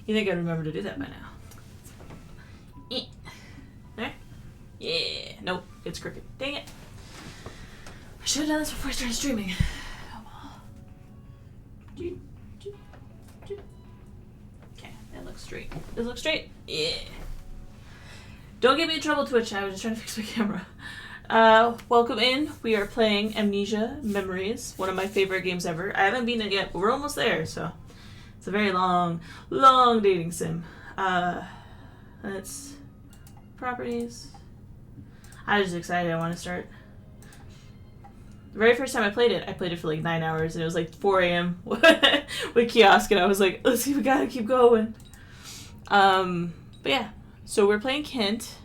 You think I'd remember to do that by now? There? Yeah. Nope. It's crooked. Dang it. I should have done this before I started streaming. Okay, that looks straight. Does it look straight? Yeah. Don't get me in trouble, Twitch. I was just trying to fix my camera. Welcome in. We are playing Amnesia Memories, one of my favorite games ever. I haven't beaten it yet, but we're almost there, so it's a very long dating sim. Let's properties. I was just excited. I want to start. The very first time I played it for like 9 hours, and it was like 4 a.m. with kiosk, and I was like, let's see, we gotta keep going. But yeah, so we're playing Kent.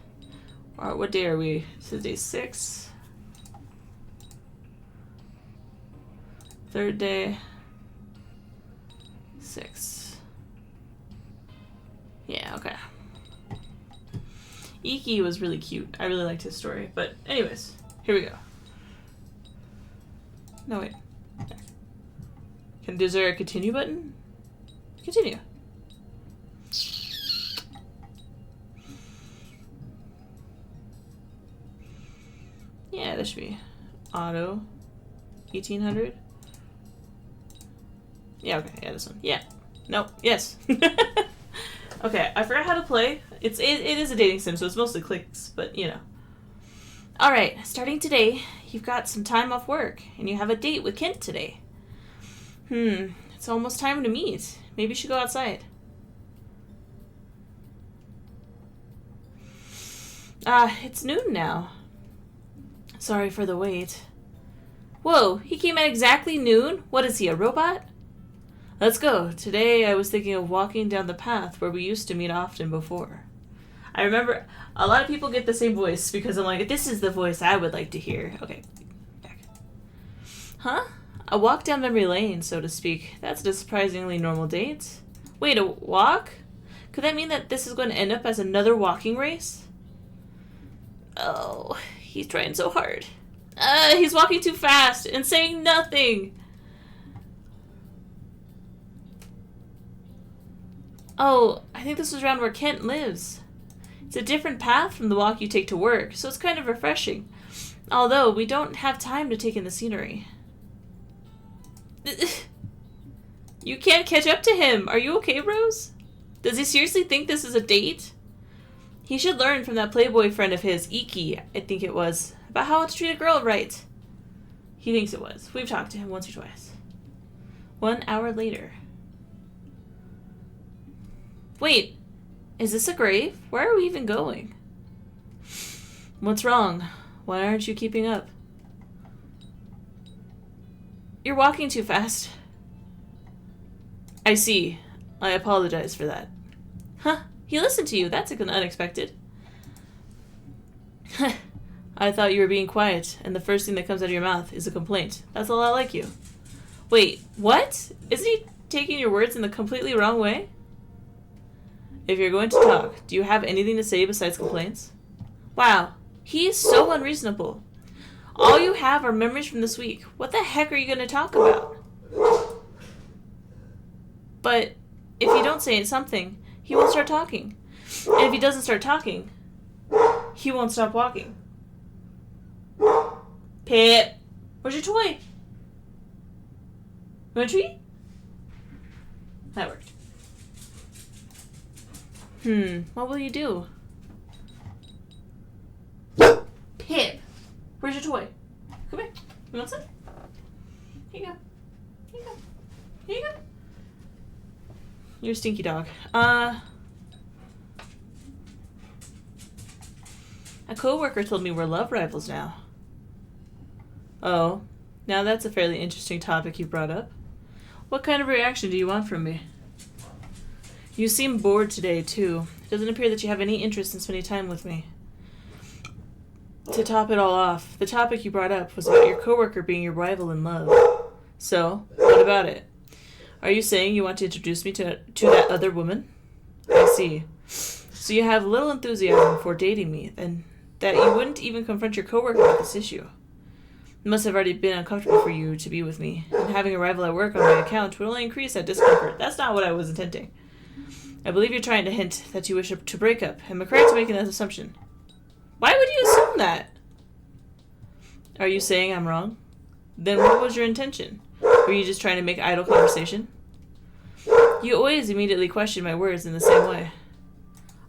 What day are we? This is day 6. Third day. 6. Yeah, okay. Iki was really cute. I really liked his story. But anyways, here we go. No, wait. Is there a continue button? Continue. Yeah, that should be auto. 1800. Yeah, okay. Yeah, this one. Yeah. Nope. Yes. Okay, I forgot how to play. It is a dating sim, so it's mostly clicks, but you know. Alright, starting today, you've got some time off work, and you have a date with Kent today. It's almost time to meet. Maybe you should go outside. It's noon now. Sorry for the wait. Whoa, he came at exactly noon? What is he, a robot? Let's go. Today I was thinking of walking down the path where we used to meet often before. I remember a lot of people get the same voice because I'm like, this is the voice I would like to hear. Okay, back. Huh? A walk down memory lane, so to speak. That's a surprisingly normal date. Wait, a walk? Could that mean that this is going to end up as another walking race? Oh, he's trying so hard. He's walking too fast and saying nothing. Oh, I think this is around where Kent lives. It's a different path from the walk you take to work, so it's kind of refreshing. Although, we don't have time to take in the scenery. You can't catch up to him. Are you okay, Rose? Does he seriously think this is a date? He should learn from that playboy friend of his, Iki, I think it was, about how to treat a girl right. He thinks it was. We've talked to him once or twice. 1 hour later. Wait, is this a grave? Where are we even going? What's wrong? Why aren't you keeping up? You're walking too fast. I see. I apologize for that. Huh? He listened to you. That's unexpected. I thought you were being quiet, and the first thing that comes out of your mouth is a complaint. That's a lot like you. Wait, what? Isn't he taking your words in the completely wrong way? If you're going to talk, do you have anything to say besides complaints? Wow, he is so unreasonable. All you have are memories from this week. What the heck are you going to talk about? But if you don't say something, he won't start talking. And if he doesn't start talking, he won't stop walking. Pip, where's your toy? You want a treat? That worked. What will you do? Pip, where's your toy? Come here. You want some? Here you go. Here you go. Here you go. You're a stinky dog. A coworker told me we're love rivals now. Oh, now that's a fairly interesting topic you brought up. What kind of reaction do you want from me? You seem bored today, too. It doesn't appear that you have any interest in spending time with me. To top it all off, the topic you brought up was about your coworker being your rival in love. So, what about it? Are you saying you want to introduce me to that other woman? I see. So you have little enthusiasm for dating me, and that you wouldn't even confront your coworker with this issue. It must have already been uncomfortable for you to be with me, and having a rival at work on my account would only increase that discomfort. That's not what I was intending. I believe you're trying to hint that you wish to break up. Am I correct in making that assumption? Why would you assume that? Are you saying I'm wrong? Then what was your intention? Were you just trying to make idle conversation? You always immediately question my words in the same way.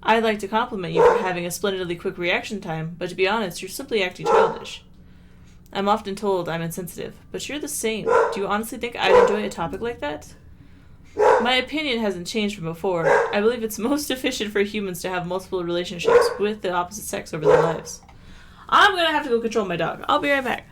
I'd like to compliment you for having a splendidly quick reaction time, but to be honest, you're simply acting childish. I'm often told I'm insensitive, but you're the same. Do you honestly think I'd enjoy a topic like that? My opinion hasn't changed from before. I believe it's most efficient for humans to have multiple relationships with the opposite sex over their lives. I'm gonna have to go control my dog. I'll be right back.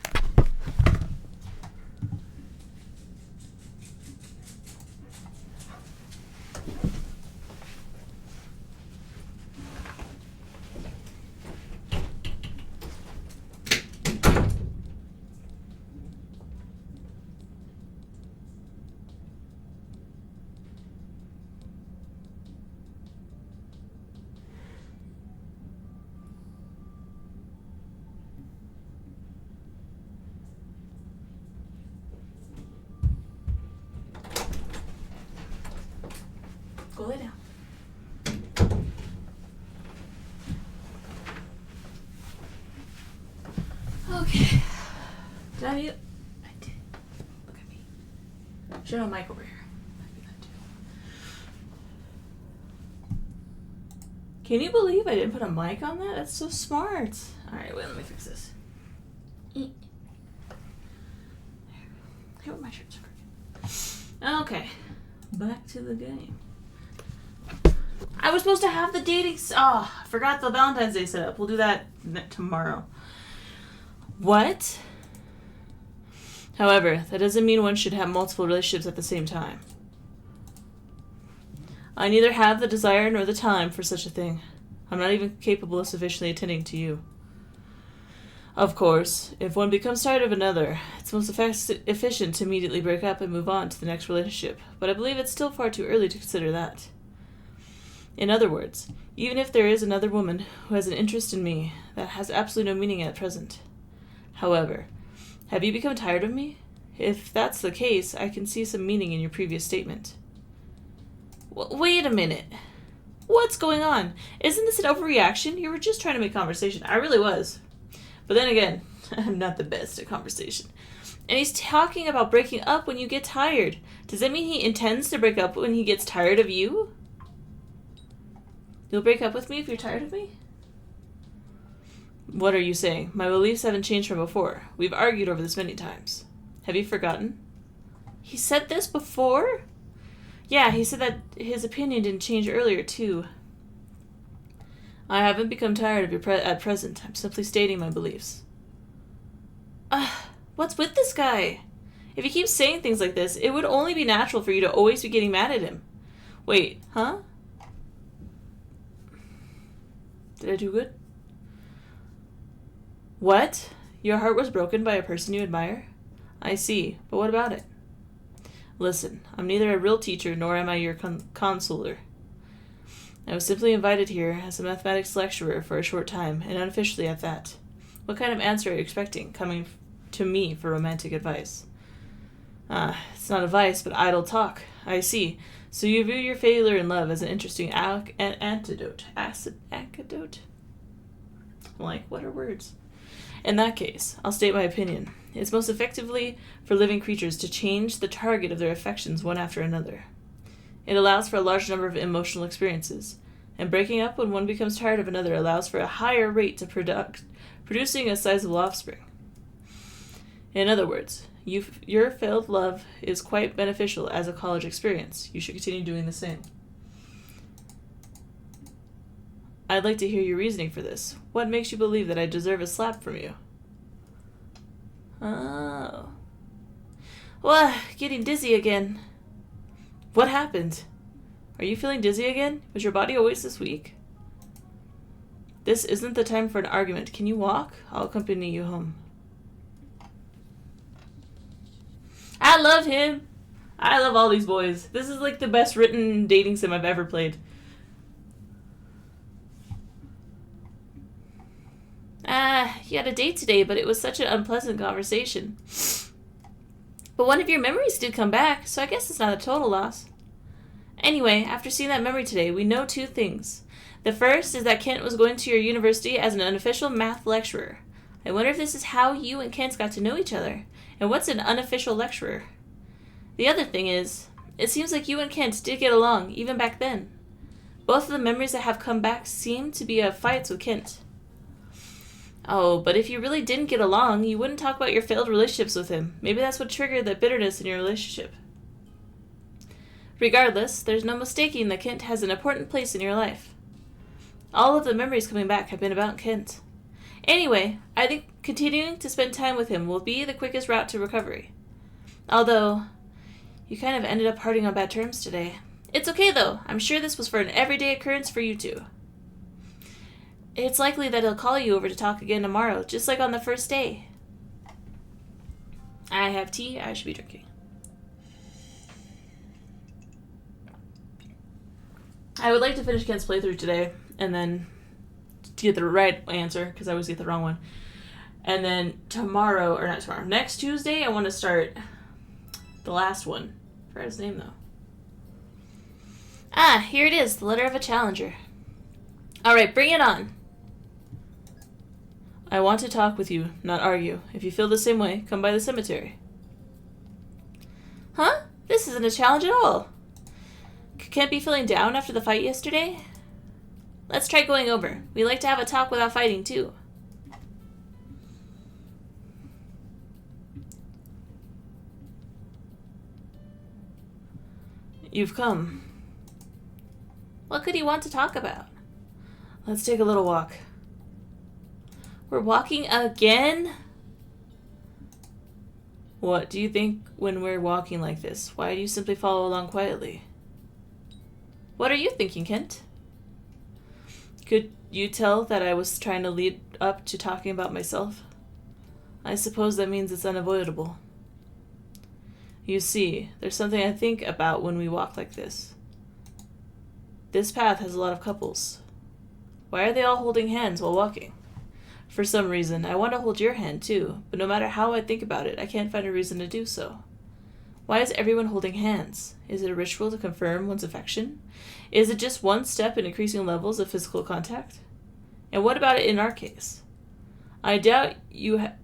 Go lay down. Okay. Did I mute? I did. Look at me. Should have a mic over here. I do that too. Can you believe I didn't put a mic on that? That's so smart. Alright, wait, let me fix this. Here, my shirt's crooked. Okay. Back to the game. I was supposed to have the dating... Oh, I forgot the Valentine's Day setup. We'll do that tomorrow. What? However, that doesn't mean one should have multiple relationships at the same time. I neither have the desire nor the time for such a thing. I'm not even capable of sufficiently attending to you. Of course, if one becomes tired of another, it's most efficient to immediately break up and move on to the next relationship, but I believe it's still far too early to consider that. In other words, even if there is another woman who has an interest in me, that has absolutely no meaning at present. However, have you become tired of me? If that's the case, I can see some meaning in your previous statement. Wait a minute. What's going on? Isn't this an overreaction? You were just trying to make conversation. I really was. But then again, I'm not the best at conversation. And he's talking about breaking up when you get tired. Does that mean he intends to break up when he gets tired of you? You'll break up with me if you're tired of me? What are you saying? My beliefs haven't changed from before. We've argued over this many times. Have you forgotten? He said this before? Yeah, he said that his opinion didn't change earlier, too. I haven't become tired of you at present. I'm simply stating my beliefs. What's with this guy? If he keeps saying things like this, it would only be natural for you to always be getting mad at him. Wait, huh? Did I do good? What? Your heart was broken by a person you admire? I see, but what about it? Listen, I'm neither a real teacher nor am I your consular. I was simply invited here as a mathematics lecturer for a short time, and unofficially at that. What kind of answer are you expecting, coming to me for romantic advice? It's not advice, but idle talk. I see. So you view your failure in love as an interesting antidote. Antidote? Like, what are words? In that case, I'll state my opinion. It's most effectively for living creatures to change the target of their affections one after another. It allows for a large number of emotional experiences, and breaking up when one becomes tired of another allows for a higher rate of producing a sizable offspring. In other words, your failed love is quite beneficial as a college experience. You should continue doing the same. I'd like to hear your reasoning for this. What makes you believe that I deserve a slap from you? Oh. Well, getting dizzy again. What happened? Are you feeling dizzy again? Was your body always this weak? This isn't the time for an argument. Can you walk? I'll accompany you home. I love him. I love all these boys. This is like the best written dating sim I've ever played. You had a date today, but it was such an unpleasant conversation. But one of your memories did come back, so I guess it's not a total loss. Anyway, after seeing that memory today, we know two things. The first is that Kent was going to your university as an unofficial math lecturer. I wonder if this is how you and Kent got to know each other. And what's an unofficial lecturer? The other thing is, it seems like you and Kent did get along, even back then. Both of the memories that have come back seem to be of fights with Kent. Oh, but if you really didn't get along, you wouldn't talk about your failed relationships with him. Maybe that's what triggered the bitterness in your relationship. Regardless, there's no mistaking that Kent has an important place in your life. All of the memories coming back have been about Kent. Anyway, I think continuing to spend time with him will be the quickest route to recovery. Although, you kind of ended up parting on bad terms today. It's okay though. I'm sure this was for an everyday occurrence for you two. It's likely that he'll call you over to talk again tomorrow, just like on the first day. I have tea I should be drinking. I would like to finish Kent's playthrough today, and then to get the right answer, because I always get the wrong one. And then next Tuesday, I want to start the last one. I forgot his name, though. Ah, here it is, the letter of a challenger. Alright, bring it on. I want to talk with you, not argue. If you feel the same way, come by the cemetery. Huh? This isn't a challenge at all. Can't be feeling down after the fight yesterday? Let's try going over. We like to have a talk without fighting, too. You've come. What could he want to talk about? Let's take a little walk. We're walking again? What do you think when we're walking like this? Why do you simply follow along quietly? What are you thinking, Kent? Could you tell that I was trying to lead up to talking about myself? I suppose that means it's unavoidable. You see, there's something I think about when we walk like this. This path has a lot of couples. Why are they all holding hands while walking? For some reason, I want to hold your hand too, but no matter how I think about it, I can't find a reason to do so. Why is everyone holding hands? Is it a ritual to confirm one's affection? Is it just one step in increasing levels of physical contact? And what about it in our case? I doubt you have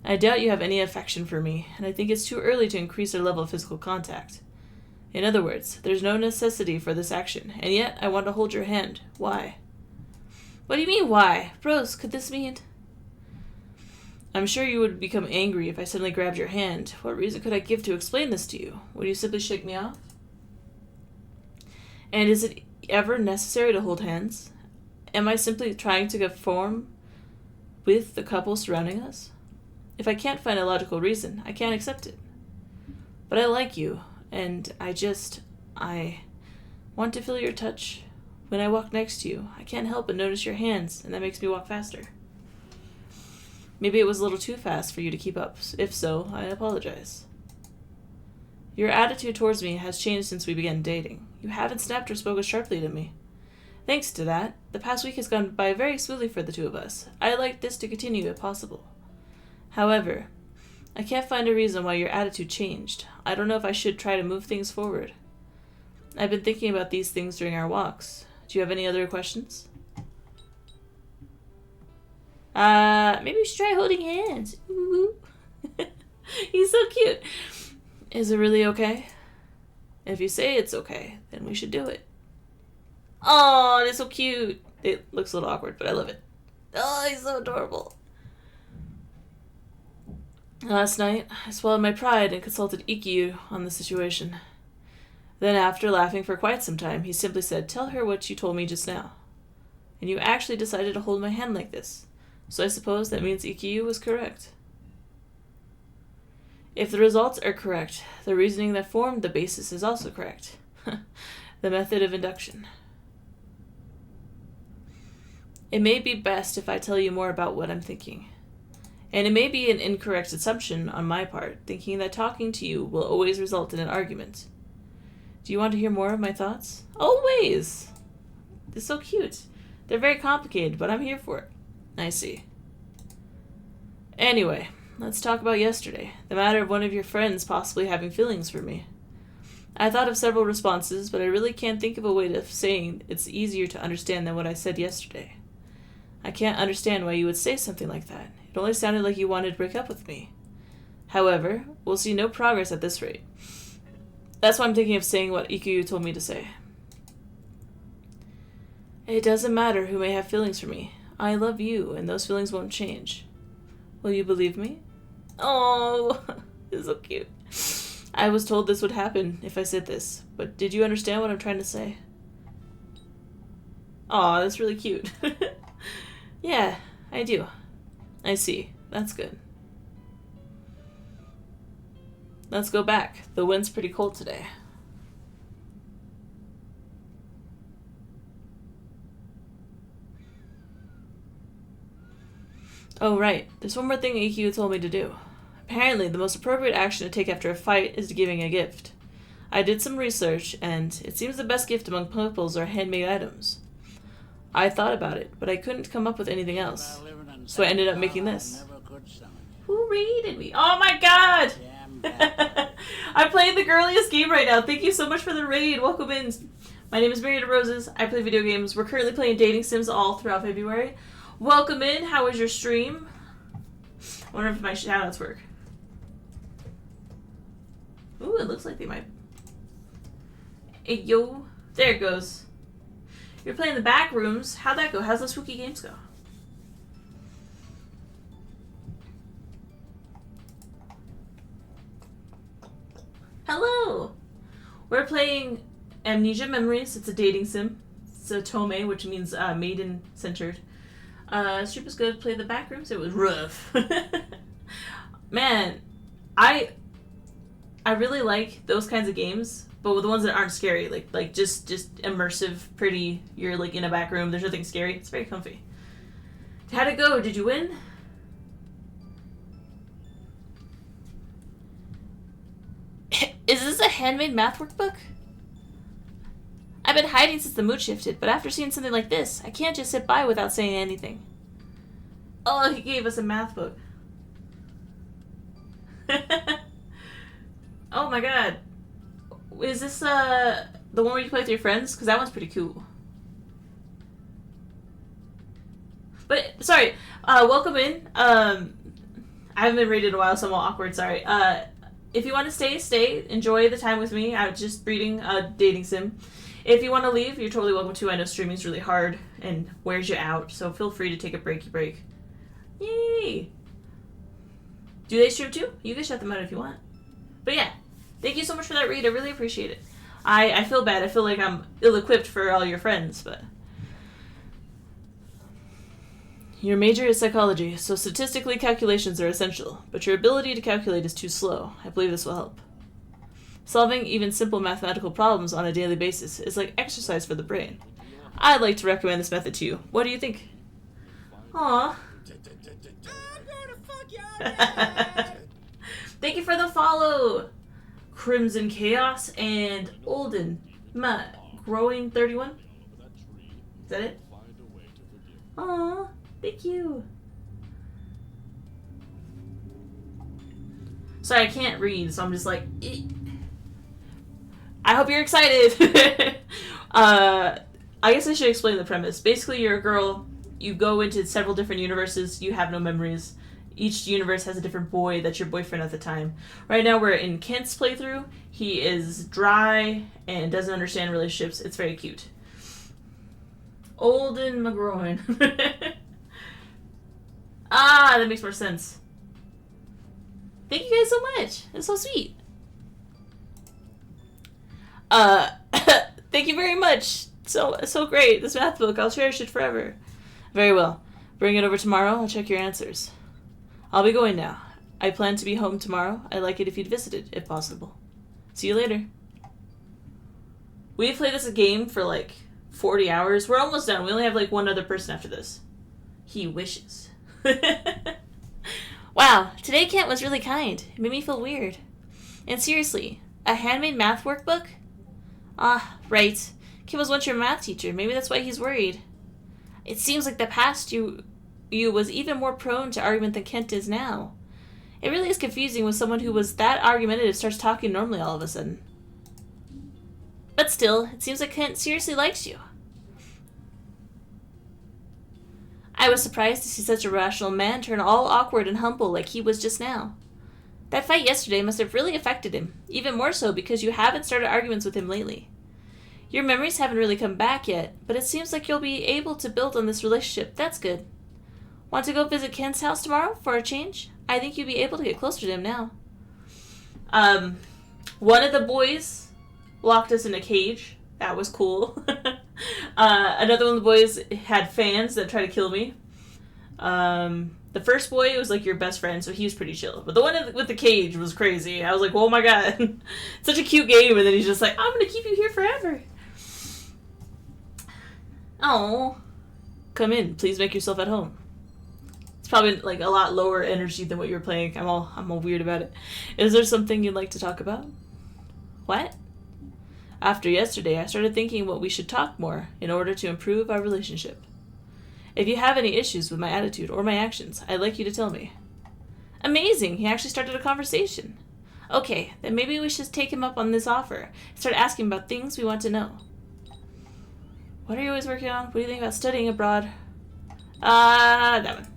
any affection for me, and I think it's too early to increase our level of physical contact. In other words, there's no necessity for this action, and yet I want to hold your hand. Why? What do you mean, why? Rose, could this mean... I'm sure you would become angry if I suddenly grabbed your hand. What reason could I give to explain this to you? Would you simply shake me off? And is it ever necessary to hold hands? Am I simply trying to conform with the couple surrounding us? If I can't find a logical reason, I can't accept it. But I like you, and I want to feel your touch. When I walk next to you, I can't help but notice your hands, and that makes me walk faster. Maybe it was a little too fast for you to keep up. If so, I apologize. Your attitude towards me has changed since we began dating. You haven't snapped or spoken sharply to me. Thanks to that, the past week has gone by very smoothly for the two of us. I'd like this to continue if possible. However, I can't find a reason why your attitude changed. I don't know if I should try to move things forward. I've been thinking about these things during our walks. Do you have any other questions? Maybe we should try holding hands. Ooh. He's so cute. Is it really okay? If you say it's okay, then we should do it. Oh, it's so cute. It looks a little awkward, but I love it. Oh, he's so adorable. Last night, I swallowed my pride and consulted Ikkyu on the situation. Then after laughing for quite some time, he simply said, "Tell her what you told me just now." And you actually decided to hold my hand like this. So I suppose that means Ikkyu was correct. If the results are correct, the reasoning that formed the basis is also correct. The method of induction. It may be best if I tell you more about what I'm thinking. And it may be an incorrect assumption on my part, thinking that talking to you will always result in an argument. Do you want to hear more of my thoughts? Always! It's so cute. They're very complicated, but I'm here for it. I see. Anyway, let's talk about yesterday. The matter of one of your friends possibly having feelings for me. I thought of several responses, but I really can't think of a way of saying it's easier to understand than what I said yesterday. I can't understand why you would say something like that. It only sounded like you wanted to break up with me. However, we'll see no progress at this rate. That's why I'm thinking of saying what Ikuyu told me to say. It doesn't matter who may have feelings for me. I love you, and those feelings won't change. Will you believe me? Oh, this is so cute. I was told this would happen if I said this, but did you understand what I'm trying to say? Aw, that's really cute. Yeah, I do. I see. That's good. Let's go back. The wind's pretty cold today. Oh, right. There's one more thing Ikkyu told me to do. Apparently, the most appropriate action to take after a fight is giving a gift. I did some research, and it seems the best gift among pupils are handmade items. I thought about it, but I couldn't come up with anything else. So I ended up making this. Who raided me? Oh my god! I'm playing the girliest game right now. Thank you so much for the raid. Welcome in. My name is Marietta Roses. I play video games. We're currently playing dating sims all throughout February. Welcome in. How was your stream? I wonder if my shoutouts work. Ooh, it looks like they might. Hey, yo. There it goes. You're playing the back rooms. How'd that go? How's the spooky games go? Hello! We're playing Amnesia Memories. It's a dating sim. It's a tome, which means maiden-centered. Stream was good. Play the back rooms. It was rough. Man, I really like those kinds of games, but with the ones that aren't scary, like just immersive, pretty. You're like in a back room. There's nothing scary. It's very comfy. How'd it go? Did you win? Is this a handmade math workbook? I've been hiding since the mood shifted, but after seeing something like this, I can't just sit by without saying anything. Oh, he gave us a math book. Oh my god. Is this the one where you play with your friends? Because that one's pretty cool. But, sorry, welcome in. I haven't been rated in a while, so I'm all awkward, sorry. If you want to stay, stay. Enjoy the time with me. I'm just reading a dating sim. If you want to leave, you're totally welcome to. I know streaming's really hard and wears you out, so feel free to take a breaky break. Yay! Do they stream too? You can shut them out if you want. But yeah, thank you so much for that read. I really appreciate it. I feel bad. I feel like I'm ill-equipped for all your friends, but... Your major is psychology, so statistically calculations are essential, but your ability to calculate is too slow. I believe this will help. Solving even simple mathematical problems on a daily basis is like exercise for the brain. I'd like to recommend this method to you. What do you think? Aww. Thank you for the follow! Crimson Chaos and Olden. Growing 31? Is that it? Aww. Thank you. Sorry, I can't read, so I'm just like... I hope you're excited! I guess I should explain the premise. Basically, you're a girl, you go into several different universes, you have no memories. Each universe has a different boy that's your boyfriend at the time. Right now we're in Kent's playthrough. He is dry and doesn't understand relationships. It's very cute. Olden McGroin. Ah, that makes more sense. Thank you guys so much. It's so sweet. Thank you very much. So great. This math book, I'll cherish it forever. Very well. Bring it over tomorrow. I'll check your answers. I'll be going now. I plan to be home tomorrow. I'd like it if you'd visited, if possible. See you later. We played this game for like 40 hours. We're almost done. We only have like one other person after this. He wishes. Wow, today Kent was really kind. It made me feel weird. And seriously, a handmade math workbook? Ah, right. Kent was once your math teacher. Maybe that's why he's worried. It seems like the past you was even more prone to argument than Kent is now. It really is confusing when someone who was that argumentative starts talking normally all of a sudden. But still, it seems like Kent seriously likes you. I was surprised to see such a rational man turn all awkward and humble like he was just now. That fight yesterday must have really affected him, even more so because you haven't started arguments with him lately. Your memories haven't really come back yet, but it seems like you'll be able to build on this relationship. That's good. Want to go visit Kent's house tomorrow for a change? I think you'd be able to get closer to him now. One of the boys locked us in a cage. That was cool. Another one of the boys had fans that tried to kill me. The first boy was like your best friend, so he was pretty chill. But the one with the cage was crazy. I was like, oh my god. Such a cute game, and then he's just like, I'm gonna keep you here forever. Oh. Come in. Please make yourself at home. It's probably like a lot lower energy than what you were playing. I'm all weird about it. Is there something you'd like to talk about? What? After yesterday, I started thinking what we should talk more in order to improve our relationship. If you have any issues with my attitude or my actions, I'd like you to tell me. Amazing! He actually started a conversation. Okay, then maybe we should take him up on this offer and start asking about things we want to know. What are you always working on? What do you think about studying abroad? That one.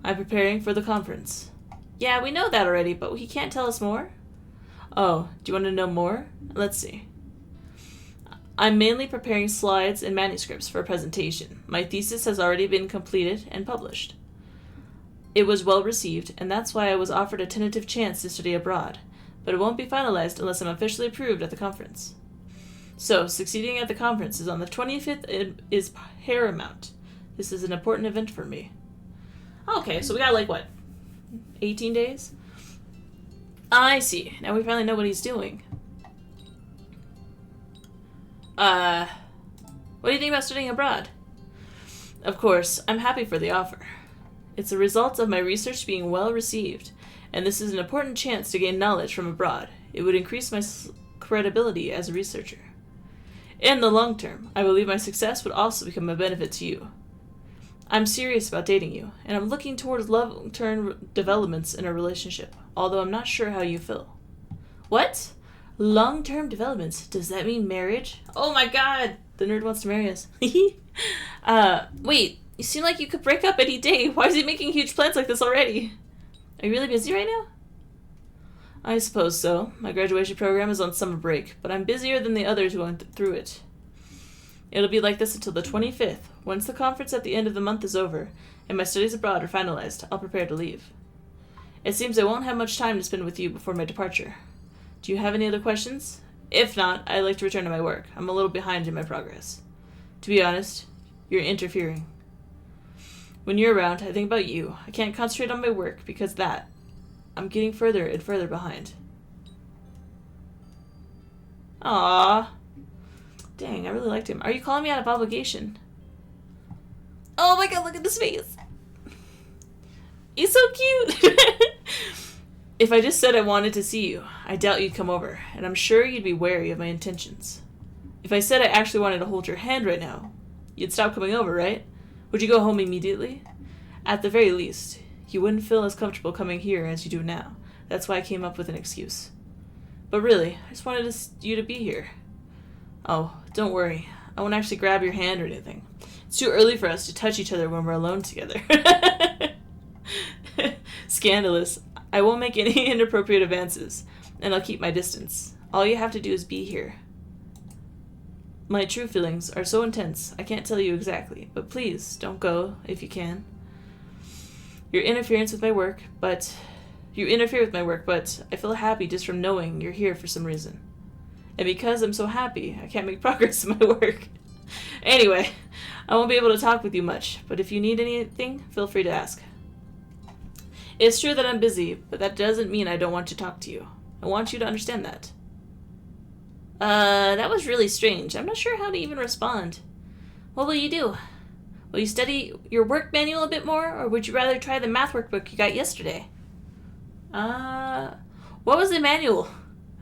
I'm preparing for the conference. Yeah, we know that already, but he can't tell us more? Oh, do you want to know more? Let's see. I'm mainly preparing slides and manuscripts for a presentation. My thesis has already been completed and published. It was well received, and that's why I was offered a tentative chance to study abroad, but it won't be finalized unless I'm officially approved at the conference. So, succeeding at the conference is on the 25th is paramount. This is an important event for me. Okay, so we got like what? 18 days? I see. Now we finally know what he's doing. What do you think about studying abroad? Of course, I'm happy for the offer. It's a result of my research being well received, and this is an important chance to gain knowledge from abroad. It would increase my credibility as a researcher. In the long term, I believe my success would also become a benefit to you. I'm serious about dating you, and I'm looking towards long-term developments in our relationship, although I'm not sure how you feel. What? Long-term developments? Does that mean marriage? Oh my god! The nerd wants to marry us. Wait, you seem like you could break up any day. Why is he making huge plans like this already? Are you really busy right now? I suppose so. My graduation program is on summer break, but I'm busier than the others who went through it. It'll be like this until the 25th. Once the conference at the end of the month is over, and my studies abroad are finalized, I'll prepare to leave. It seems I won't have much time to spend with you before my departure. Do you have any other questions? If not, I'd like to return to my work. I'm a little behind in my progress. To be honest, you're interfering. When you're around, I think about you. I can't concentrate on my work because I'm getting further and further behind. Aww. Dang, I really liked him. Are you calling me out of obligation? Oh my god, look at this face. He's so cute. If I just said I wanted to see you, I doubt you'd come over, and I'm sure you'd be wary of my intentions. If I said I actually wanted to hold your hand right now, you'd stop coming over, right? Would you go home immediately? At the very least, you wouldn't feel as comfortable coming here as you do now. That's why I came up with an excuse. But really, I just wanted you to be here. Oh, don't worry. I won't actually grab your hand or anything. It's too early for us to touch each other when we're alone together. Scandalous. I won't make any inappropriate advances, and I'll keep my distance. All you have to do is be here. My true feelings are so intense, I can't tell you exactly, but please, don't go, if you can. You interfere with my work, but I feel happy just from knowing you're here for some reason. And because I'm so happy, I can't make progress in my work. Anyway, I won't be able to talk with you much, but if you need anything, feel free to ask. It's true that I'm busy, but that doesn't mean I don't want to talk to you. I want you to understand that. That was really strange. I'm not sure how to even respond. What will you do? Will you study your work manual a bit more, or would you rather try the math workbook you got yesterday? What was the manual?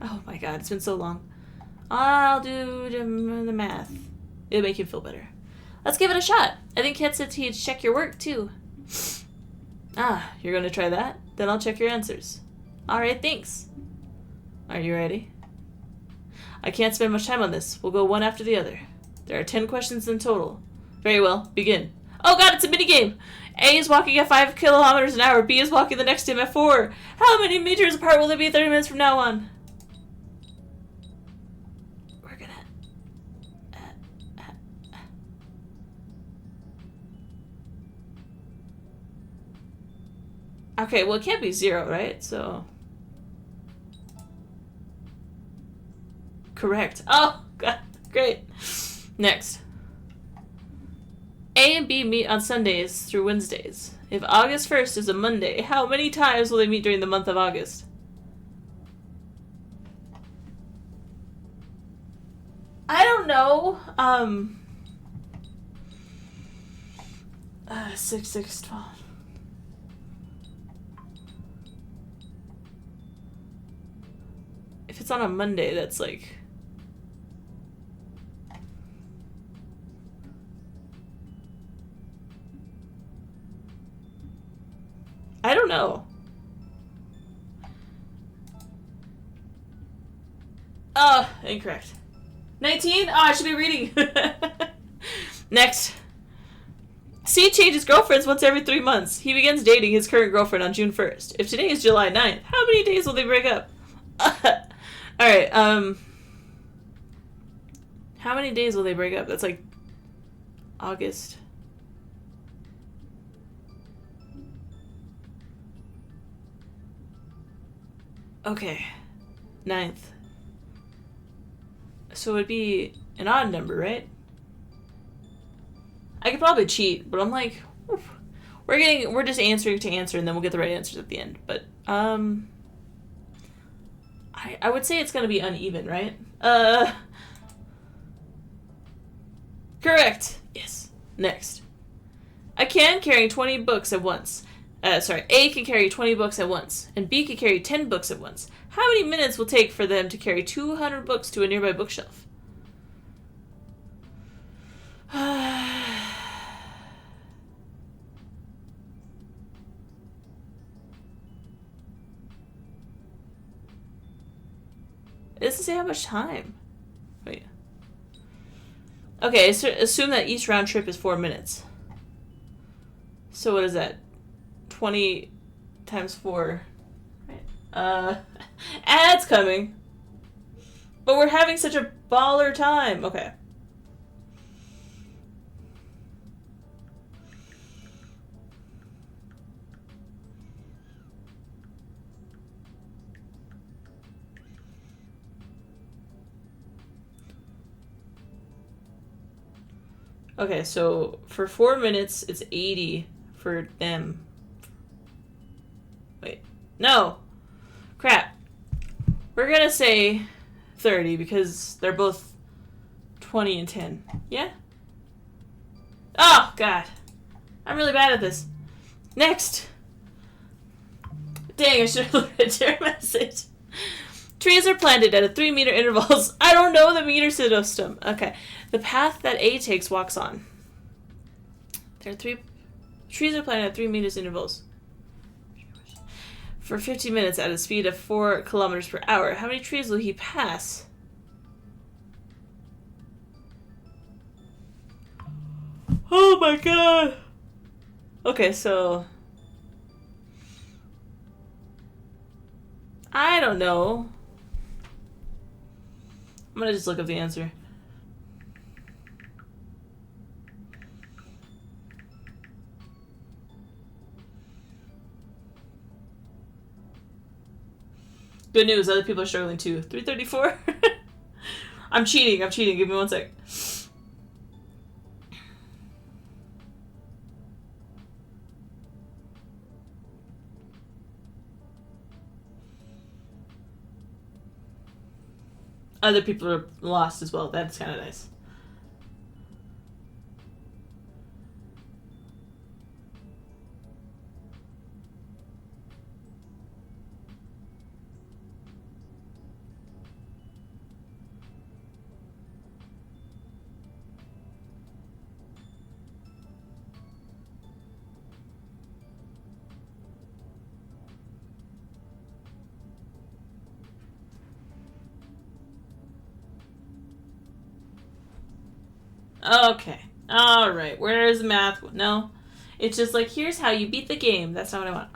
Oh my god, it's been so long. I'll do the math. It'll make you feel better. Let's give it a shot. I think Kent said he'd check your work, too. You're going to try that? Then I'll check your answers. Alright, thanks. Are you ready? I can't spend much time on this. We'll go one after the other. There are 10 questions in total. Very well. Begin. Oh god, it's a minigame! A is walking at 5 kilometers an hour. B is walking the next to him at 4. How many meters apart will they be 30 minutes from now on? We're gonna... Okay, well it can't be 0, right? So... Correct. Oh, god. Great. Next. A and B meet on Sundays through Wednesdays. If August 1st is a Monday, how many times will they meet during the month of August? I don't know. 6, 6, 12. If it's on a Monday, that's like... I don't know. Oh, incorrect. 19? Oh, I should be reading. Next. C changes girlfriends once every 3 months. He begins dating his current girlfriend on June 1st. If today is July 9th, how many days will they break up? Alright, how many days will they break up? That's like August. Okay. 9th. So it'd be an odd number, right? I could probably cheat, but I'm like, oof. We're just answering to answer, and then we'll get the right answers at the end. But I would say it's gonna be uneven, right? Correct. Yes. Next. A can carrying 20 books at once. A can carry 20 books at once, and B can carry 10 books at once. How many minutes will it take for them to carry 200 books to a nearby bookshelf? It doesn't say how much time. Wait. Okay, so assume that each round trip is 4 minutes. So what is that? 20 times 4. Right. Ads coming. But we're having such a baller time. Okay. Okay, so for 4 minutes, it's 80 for them. Wait. No! Crap. We're gonna say 30 because they're both 20 and 10. Yeah? Oh, God. I'm really bad at this. Next! Dang, I should have read your message. Trees are planted at a 3-meter intervals. I don't know the meter system. Okay. The path that A takes walks on. There are 3... Trees are planted at 3 meters intervals. For 50 minutes at a speed of 4 kilometers per hour. How many trees will he pass? Oh my god! Okay, so... I don't know. I'm gonna just look up the answer. Good news, other people are struggling too. 334? I'm cheating. Give me 1 sec. Other people are lost as well. That's kind of nice. Okay. Alright. Where's the math? No. It's just like, here's how you beat the game. That's not what I want.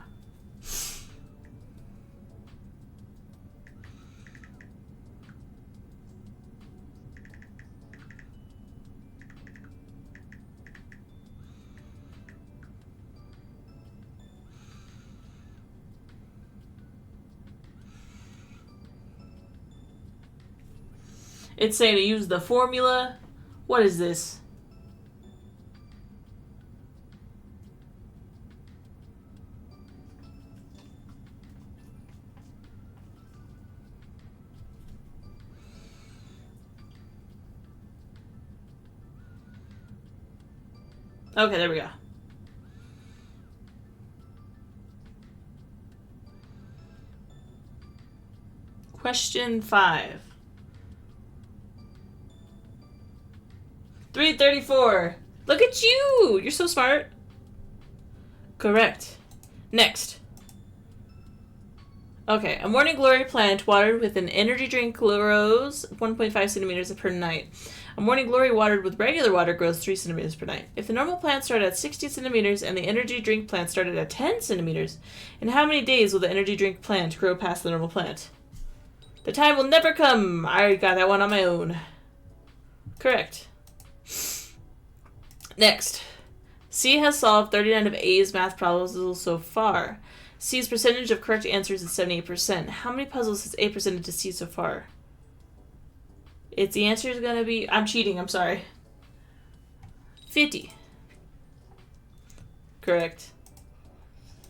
It's saying to use the formula. What is this? Okay, there we go. Question 5. 334. Look at you! You're so smart. Correct. Next. Okay, a morning glory plant watered with an energy drink grows 1.5 centimeters per night. A morning glory watered with regular water grows 3 centimeters per night. If the normal plant started at 60 centimeters and the energy drink plant started at 10 centimeters, in how many days will the energy drink plant grow past the normal plant? The time will never come. I got that one on my own. Correct. Next. C has solved 39 of A's math puzzles so far. C's percentage of correct answers is 78%. How many puzzles has A presented to C so far? The answer is going to be... I'm cheating, I'm sorry. 50. Correct.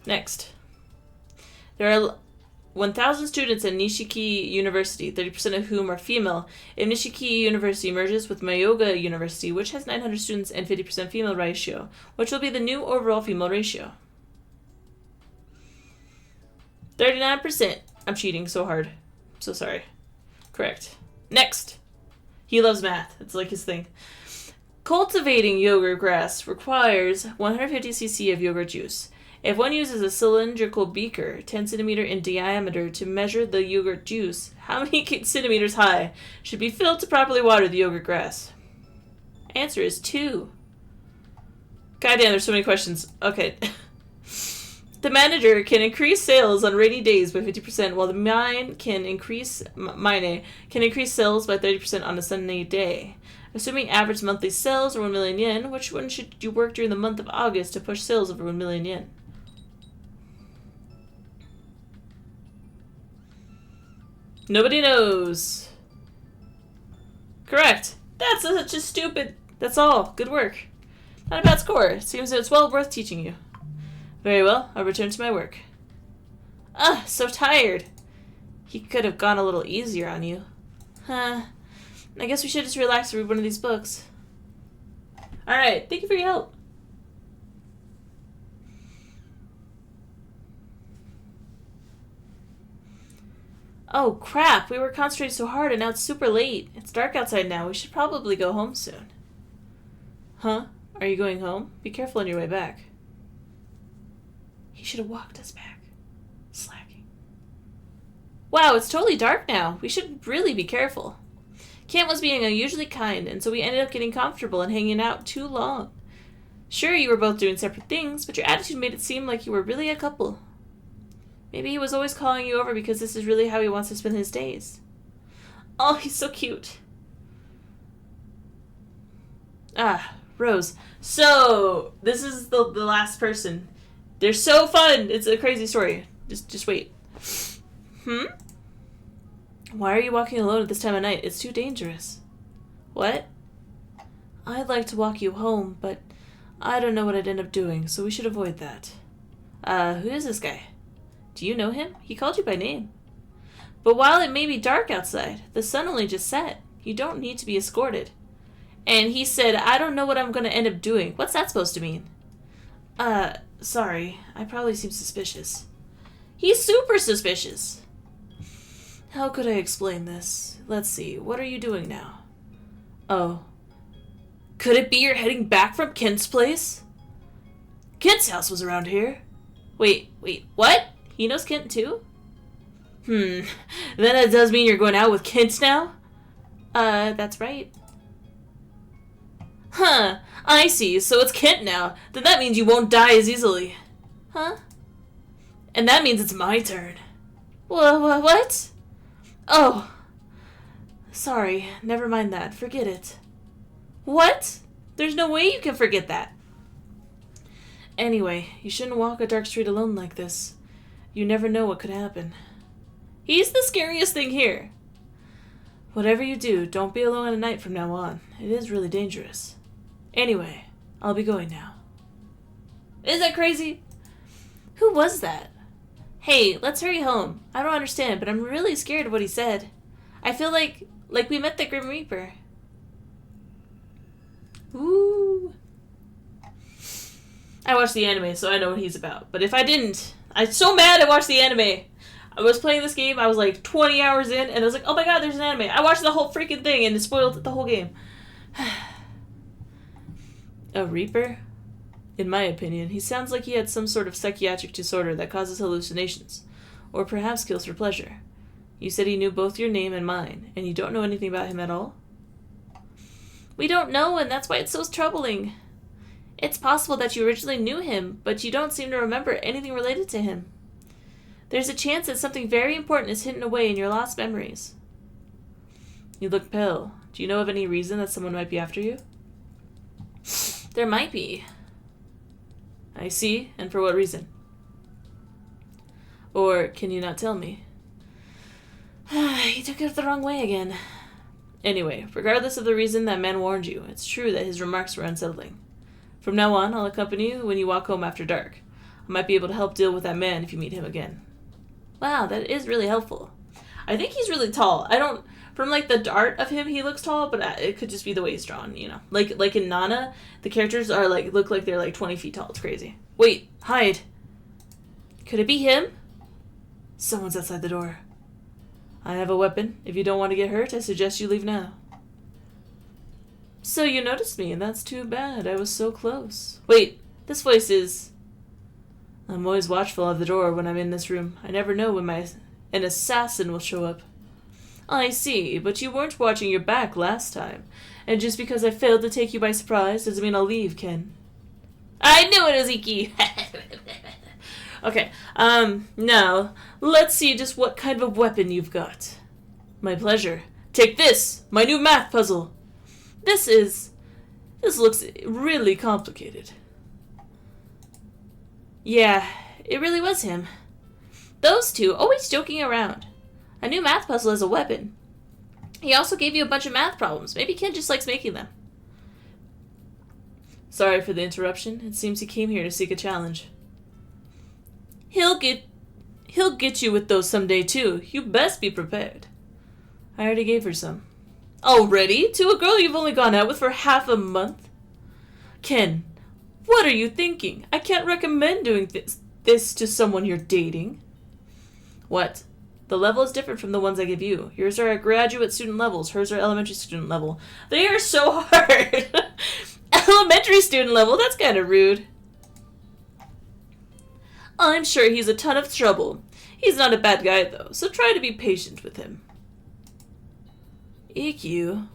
Next. There are 1,000 students at Nishiki University, 30% of whom are female. If Nishiki University merges with Myoga University, which has 900 students and 50% female ratio, which will be the new overall female ratio? 39%. I'm cheating so hard. I'm so sorry. Correct. Next. He loves math. It's like his thing. Cultivating yogurt grass requires 150 cc of yogurt juice. If one uses a cylindrical beaker, 10 centimeter in diameter, to measure the yogurt juice, how many centimeters high should be filled to properly water the yogurt grass? Answer is 2. Goddamn, there's so many questions. Okay. The manager can increase sales on rainy days by 50%, while the mine can increase sales by 30% on a sunny day. Assuming average monthly sales are 1 million yen, which one should you work during the month of August to push sales over 1 million yen? Nobody knows. Correct. That's such a stupid... That's all. Good work. Not a bad score. Seems that it's well worth teaching you. Very well. I'll return to my work. So tired. He could have gone a little easier on you. Huh. I guess we should just relax and read one of these books. Alright. Thank you for your help. Oh, crap. We were concentrating so hard and now it's super late. It's dark outside now. We should probably go home soon. Huh? Are you going home? Be careful on your way back. He should have walked us back. Slacking. Wow, it's totally dark now. We should really be careful. Kent was being unusually kind, and so we ended up getting comfortable and hanging out too long. Sure, you were both doing separate things, but your attitude made it seem like you were really a couple. Maybe he was always calling you over because this is really how he wants to spend his days. Oh, he's so cute. Rose. So, this is the last person. They're so fun. It's a crazy story. Just wait. Why are you walking alone at this time of night? It's too dangerous. What? I'd like to walk you home, but I don't know what I'd end up doing, so we should avoid that. Who is this guy? Do you know him? He called you by name. But while it may be dark outside, the sun only just set. You don't need to be escorted. And he said, I don't know what I'm going to end up doing. What's that supposed to mean? Sorry. I probably seem suspicious. He's super suspicious. How could I explain this? Let's see. What are you doing now? Oh. Could it be you're heading back from Kent's place? Kent's house was around here. Wait, what? He knows Kent too? Then that does mean you're going out with Kent now? That's right. Huh, I see, so it's Kent now. Then that means you won't die as easily. Huh? And that means it's my turn. What? Oh. Sorry, never mind that. Forget it. What? There's no way you can forget that. Anyway, you shouldn't walk a dark street alone like this. You never know what could happen. He's the scariest thing here. Whatever you do, don't be alone at night from now on. It is really dangerous. Anyway, I'll be going now. Is that crazy? Who was that? Hey, let's hurry home. I don't understand, but I'm really scared of what he said. I feel like we met the Grim Reaper. Ooh. I watched the anime, so I know what he's about. But if I didn't, I'm so mad I watched the anime. I was playing this game, I was like 20 hours in, and I was like, oh my god, there's an anime. I watched the whole freaking thing, and it spoiled the whole game. A Reaper? In my opinion, he sounds like he had some sort of psychiatric disorder that causes hallucinations, or perhaps kills for pleasure. You said he knew both your name and mine, and you don't know anything about him at all? We don't know, and that's why it's so troubling. It's possible that you originally knew him, but you don't seem to remember anything related to him. There's a chance that something very important is hidden away in your lost memories. You look pale. Do you know of any reason that someone might be after you? There might be. I see, and for what reason? Or can you not tell me? You took it the wrong way again. Anyway, regardless of the reason that man warned you, it's true that his remarks were unsettling. From now on, I'll accompany you when you walk home after dark. I might be able to help deal with that man if you meet him again. Wow, that is really helpful. I think he's really tall. From like the art of him, he looks tall, but it could just be the way he's drawn, you know. Like in Nana, the characters are look like they're like 20 feet tall. It's crazy. Wait, hide. Could it be him? Someone's outside the door. I have a weapon. If you don't want to get hurt, I suggest you leave now. So you noticed me, and that's too bad. I was so close. Wait, this voice is... I'm always watchful of the door when I'm in this room. I never know when an assassin will show up. I see, but you weren't watching your back last time. And just because I failed to take you by surprise doesn't mean I'll leave, Ken. I knew it, Iziki! Okay, now, let's see just what kind of weapon you've got. My pleasure. Take this, my new math puzzle. This looks really complicated. Yeah, it really was him. Those two, always joking around. A new math puzzle as a weapon. He also gave you a bunch of math problems. Maybe Ken just likes making them. Sorry for the interruption. It seems he came here to seek a challenge. He'll get you with those someday too. You best be prepared. I already gave her some. Already? To a girl you've only gone out with for half a month? Ken, what are you thinking? I can't recommend doing this to someone you're dating. What? The level is different from the ones I give you. Yours are at graduate student levels. Hers are elementary student level. They are so hard. Elementary student level? That's kind of rude. I'm sure he's a ton of trouble. He's not a bad guy, though, so try to be patient with him. EQ?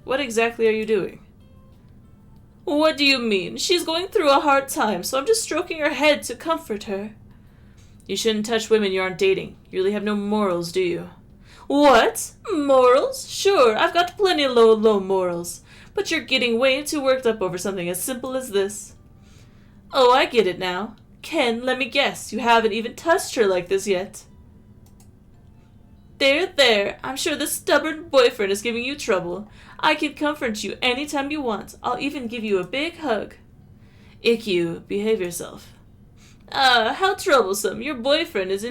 What exactly are you doing? What do you mean? She's going through a hard time, so I'm just stroking her head to comfort her. You shouldn't touch women you aren't dating. You really have no morals, do you? What? Morals? Sure, I've got plenty of low morals. But you're getting way too worked up over something as simple as this. Oh, I get it now. Ken, let me guess. You haven't even touched her like this yet. There. I'm sure this stubborn boyfriend is giving you trouble. I can comfort you anytime you want. I'll even give you a big hug. IQ, behave yourself. How troublesome. Your boyfriend is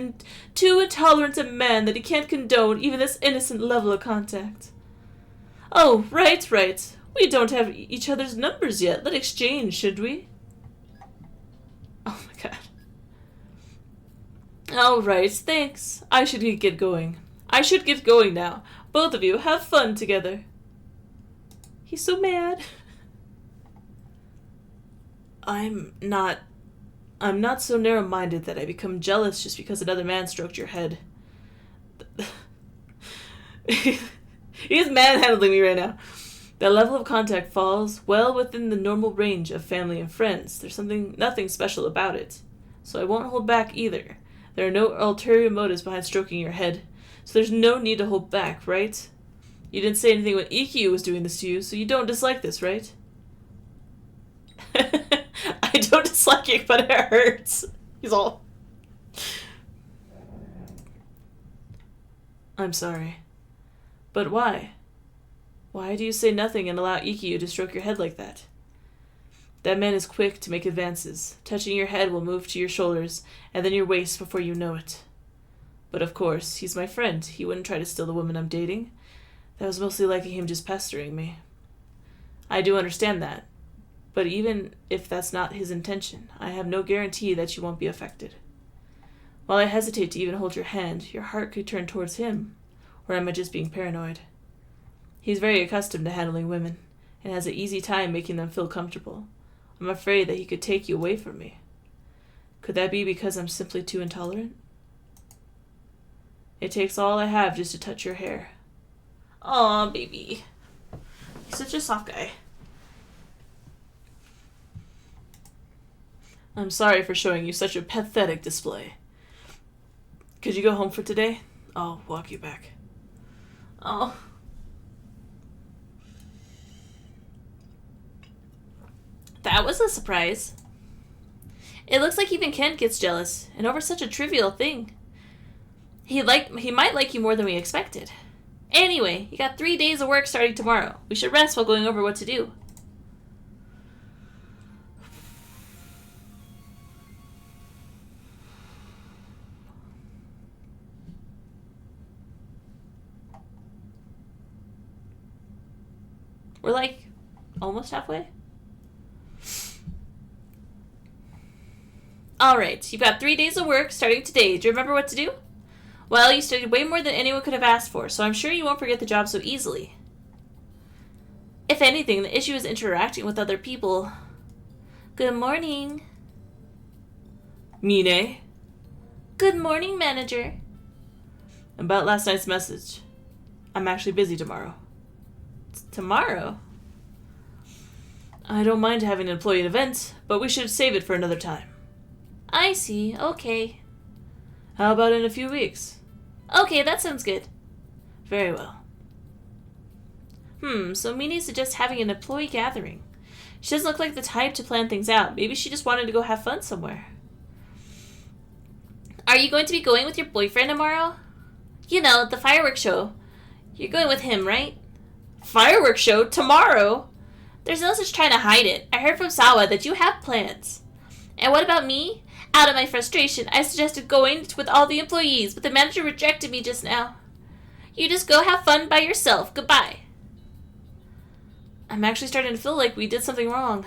too intolerant a man that he can't condone even this innocent level of contact. Oh, right. We don't have each other's numbers yet. Let's exchange, should we? Oh my god. All right, thanks. I should get going now. Both of you, have fun together. He's so mad. I'm not so narrow-minded that I become jealous just because another man stroked your head. He's manhandling me right now. That level of contact falls well within the normal range of family and friends. There's nothing special about it. So I won't hold back either. There are no ulterior motives behind stroking your head, so there's no need to hold back, right? You didn't say anything when Ikkyu was doing this to you, so you don't dislike this, right? I don't dislike it, but it hurts. He's all... I'm sorry. But why? Why do you say nothing and allow Ikkyu to stroke your head like that? That man is quick to make advances. Touching your head will move to your shoulders and then your waist before you know it. But of course, he's my friend. He wouldn't try to steal the woman I'm dating. That was mostly like him just pestering me. I do understand that. But even if that's not his intention, I have no guarantee that you won't be affected. While I hesitate to even hold your hand, your heart could turn towards him. Or am I just being paranoid? He's very accustomed to handling women, and has an easy time making them feel comfortable. I'm afraid that he could take you away from me. Could that be because I'm simply too intolerant? It takes all I have just to touch your hair. Aw, baby. He's such a soft guy. I'm sorry for showing you such a pathetic display. Could you go home for today? I'll walk you back. Oh. That was a surprise. It looks like even Kent gets jealous, and over such a trivial thing. He might like you more than we expected. Anyway, you got 3 days of work starting tomorrow. We should rest while going over what to do. We're like almost halfway. Alright, you've got 3 days of work starting today. Do you remember what to do? Well, you studied way more than anyone could have asked for, so I'm sure you won't forget the job so easily. If anything, the issue is interacting with other people. Good morning. Mine? Good morning, manager. About last night's message. I'm actually busy tomorrow. Tomorrow? I don't mind having an employee event, but we should save it for another time. I see. Okay. How about in a few weeks? Okay, that sounds good. Very well. So Mine suggests having an employee gathering. She doesn't look like the type to plan things out. Maybe she just wanted to go have fun somewhere. Are you going to be going with your boyfriend tomorrow? You know, the fireworks show. You're going with him, right? Fireworks show? Tomorrow? There's no such trying to hide it. I heard from Sawa that you have plans. And what about me? Out of my frustration, I suggested going with all the employees, but the manager rejected me just now. You just go have fun by yourself. Goodbye. I'm actually starting to feel like we did something wrong.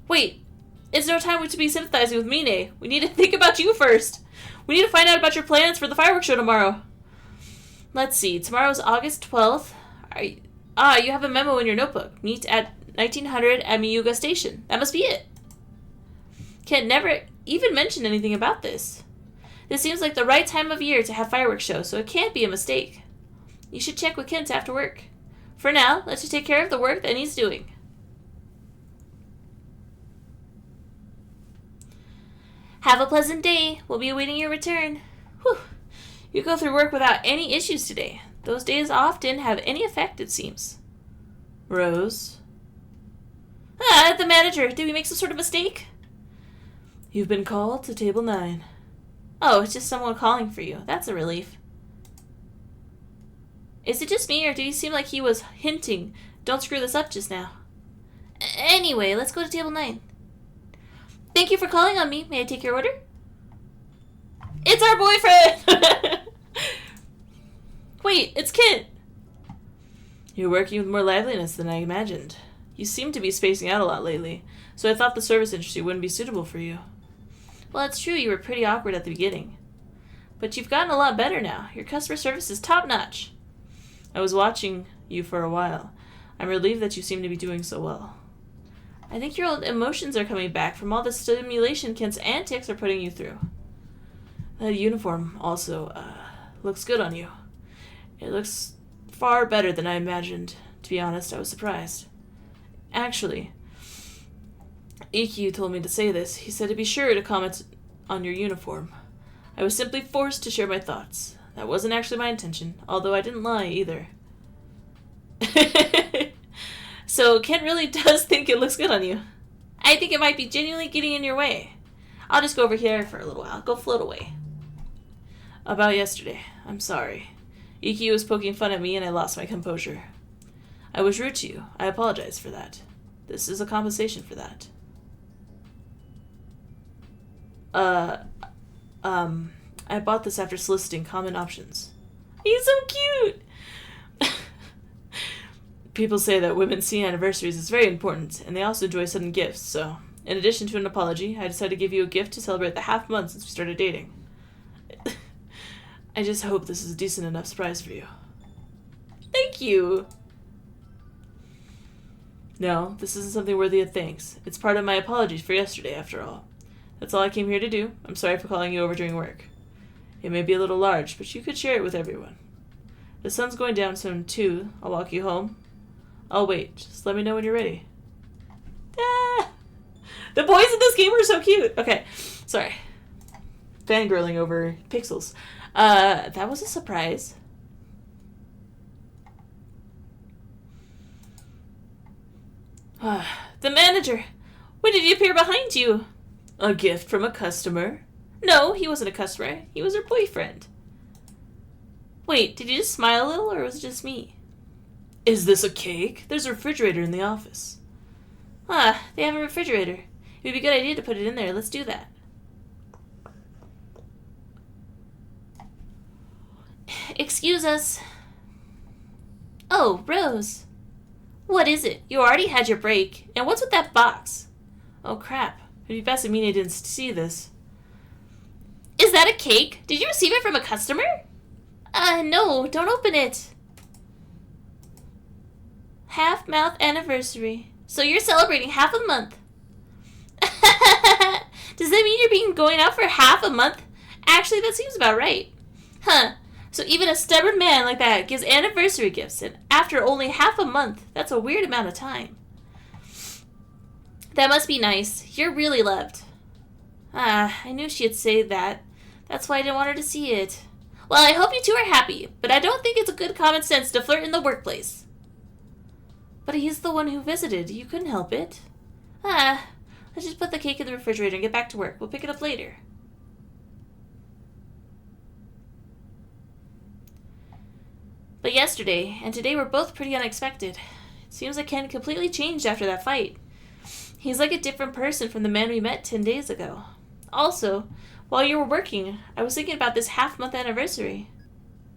Wait, it's no time to be sympathizing with Mine. We need to think about you first. We need to find out about your plans for the fireworks show tomorrow. Let's see, tomorrow's August 12th. You have a memo in your notebook. Meet at 1900 at Miyuga Station. That must be it. Kent never even mentioned anything about this. This seems like the right time of year to have fireworks show, so it can't be a mistake. You should check with Kent after work. For now, let's just take care of the work that he's doing. Have a pleasant day. We'll be awaiting your return. Whew. You go through work without any issues today. Those days often have any effect, it seems. Rose? The manager. Did we make some sort of mistake? You've been called to table 9. Oh, it's just someone calling for you. That's a relief. Is it just me, or did he seem like he was hinting, don't screw this up just now? Anyway, let's go to table 9. Thank you for calling on me. May I take your order? It's our boyfriend! Wait, it's Kent. You're working with more liveliness than I imagined. You seem to be spacing out a lot lately, so I thought the service industry wouldn't be suitable for you. Well, it's true you were pretty awkward at the beginning. But you've gotten a lot better now. Your customer service is top-notch. I was watching you for a while. I'm relieved that you seem to be doing so well. I think your old emotions are coming back from all the stimulation Kent's antics are putting you through. That uniform also looks good on you. It looks far better than I imagined. To be honest, I was surprised. Actually, EQ told me to say this. He said to be sure to comment on your uniform. I was simply forced to share my thoughts. That wasn't actually my intention, although I didn't lie either. So Kent really does think it looks good on you. I think it might be genuinely getting in your way. I'll just go over here for a little while. Go float away. About yesterday. I'm sorry. EQ was poking fun at me and I lost my composure. I was rude to you. I apologize for that. This is a compensation for that. I bought this after soliciting common options. He's so cute! People say that women see anniversaries as very important, and they also enjoy sudden gifts, so in addition to an apology, I decided to give you a gift to celebrate the half month since we started dating. I just hope this is a decent enough surprise for you. Thank you! No, this isn't something worthy of thanks. It's part of my apologies for yesterday, after all. That's all I came here to do. I'm sorry for calling you over during work. It may be a little large, but you could share it with everyone. The sun's going down soon, too. I'll walk you home. I'll wait. Just let me know when you're ready. Ah! The boys in this game are so cute! Okay, sorry. Fangirling over pixels. That was a surprise. The manager! When did he appear behind you? A gift from a customer? No, he wasn't a customer. He was her boyfriend. Wait, did you just smile a little, or was it just me? Is this a cake? There's a refrigerator in the office. They have a refrigerator. It would be a good idea to put it in there. Let's do that. Excuse us. Oh, Rose. What is it? You already had your break. And what's with that box? Oh, crap. It'd be best if Mina didn't see this. Is that a cake? Did you receive it from a customer? No, don't open it. Half-mouth anniversary. So you're celebrating half a month. Does that mean you're going out for half a month? Actually, that seems about right. Huh. So even a stubborn man like that gives anniversary gifts, and after only half a month, that's a weird amount of time. That must be nice. You're really loved. I knew she'd say that. That's why I didn't want her to see it. Well, I hope you two are happy, but I don't think it's a good common sense to flirt in the workplace. But he's the one who visited. You couldn't help it. Let's just put the cake in the refrigerator and get back to work. We'll pick it up later. But yesterday and today were both pretty unexpected. It seems like Ken completely changed after that fight. He's like a different person from the man we met 10 days ago. Also, while you were working, I was thinking about this half-month anniversary.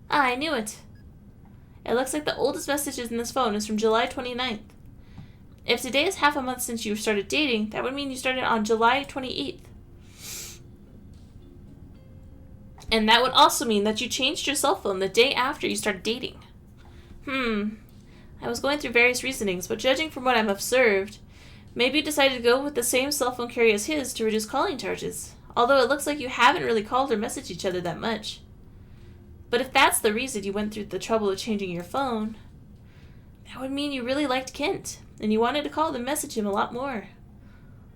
I knew it. It looks like the oldest messages in this phone is from July 29th. If today is half a month since you started dating, that would mean you started on July 28th. And that would also mean that you changed your cell phone the day after you started dating. I was going through various reasonings, but judging from what I've observed, maybe you decided to go with the same cell phone carrier as his to reduce calling charges, although it looks like you haven't really called or messaged each other that much. But if that's the reason you went through the trouble of changing your phone, that would mean you really liked Kent, and you wanted to call and message him a lot more.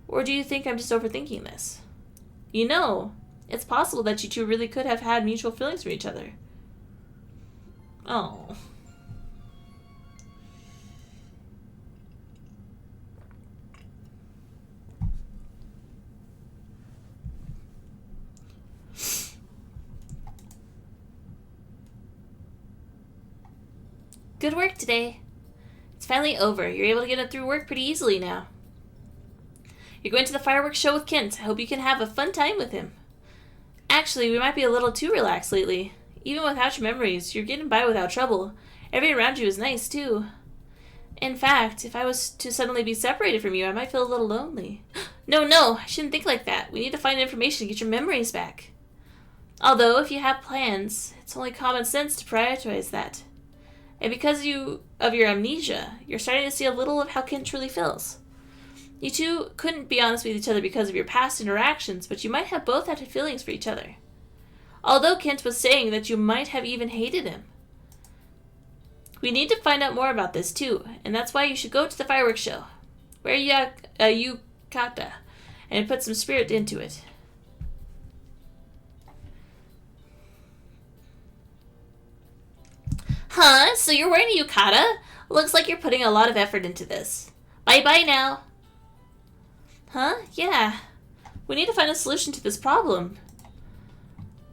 Or do you think I'm just overthinking this? You know, it's possible that you two really could have had mutual feelings for each other. Oh. Good work today. It's finally over. You're able to get it through work pretty easily now. You're going to the fireworks show with Kent. I hope you can have a fun time with him. Actually, we might be a little too relaxed lately. Even without your memories, you're getting by without trouble. Everyone around you is nice, too. In fact, if I was to suddenly be separated from you, I might feel a little lonely. No, I shouldn't think like that. We need to find information to get your memories back. Although, if you have plans, it's only common sense to prioritize that. And because of your amnesia, you're starting to see a little of how Kent truly feels. You two couldn't be honest with each other because of your past interactions, but you might have both had feelings for each other. Although Kent was saying that you might have even hated him. We need to find out more about this, too, and that's why you should go to the fireworks show. Wear yukata and put some spirit into it. Huh? So you're wearing a yukata? Looks like you're putting a lot of effort into this. Bye-bye now. Huh? Yeah. We need to find a solution to this problem.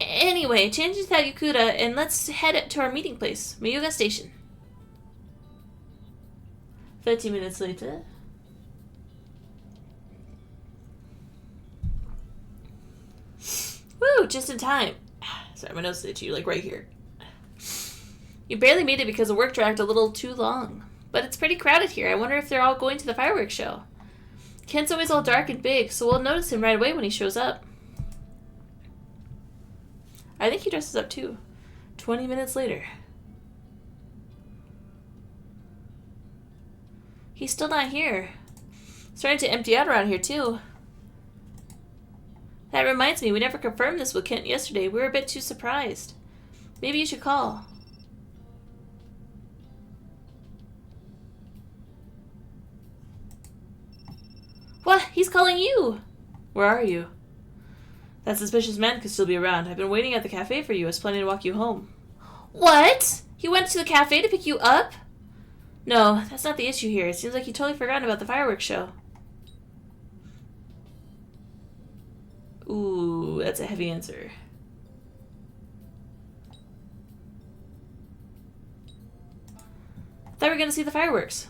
Anyway, change into that yukata and let's head to our meeting place, Miyuga Station. 30 minutes later. Woo, just in time. Sorry, my nose is itchy, like right here. You barely made it because the work dragged a little too long. But it's pretty crowded here. I wonder if they're all going to the fireworks show. Kent's always all dark and big, so we'll notice him right away when he shows up. I think he dresses up too. 20 minutes later. He's still not here. Starting to empty out around here too. That reminds me, we never confirmed this with Kent yesterday. We were a bit too surprised. Maybe you should call. What? He's calling you! Where are you? That suspicious man could still be around. I've been waiting at the cafe for you. I was planning to walk you home. What? He went to the cafe to pick you up? No, that's not the issue here. It seems like you totally forgotten about the fireworks show. Ooh, that's a heavy answer. I thought we were going to see the fireworks.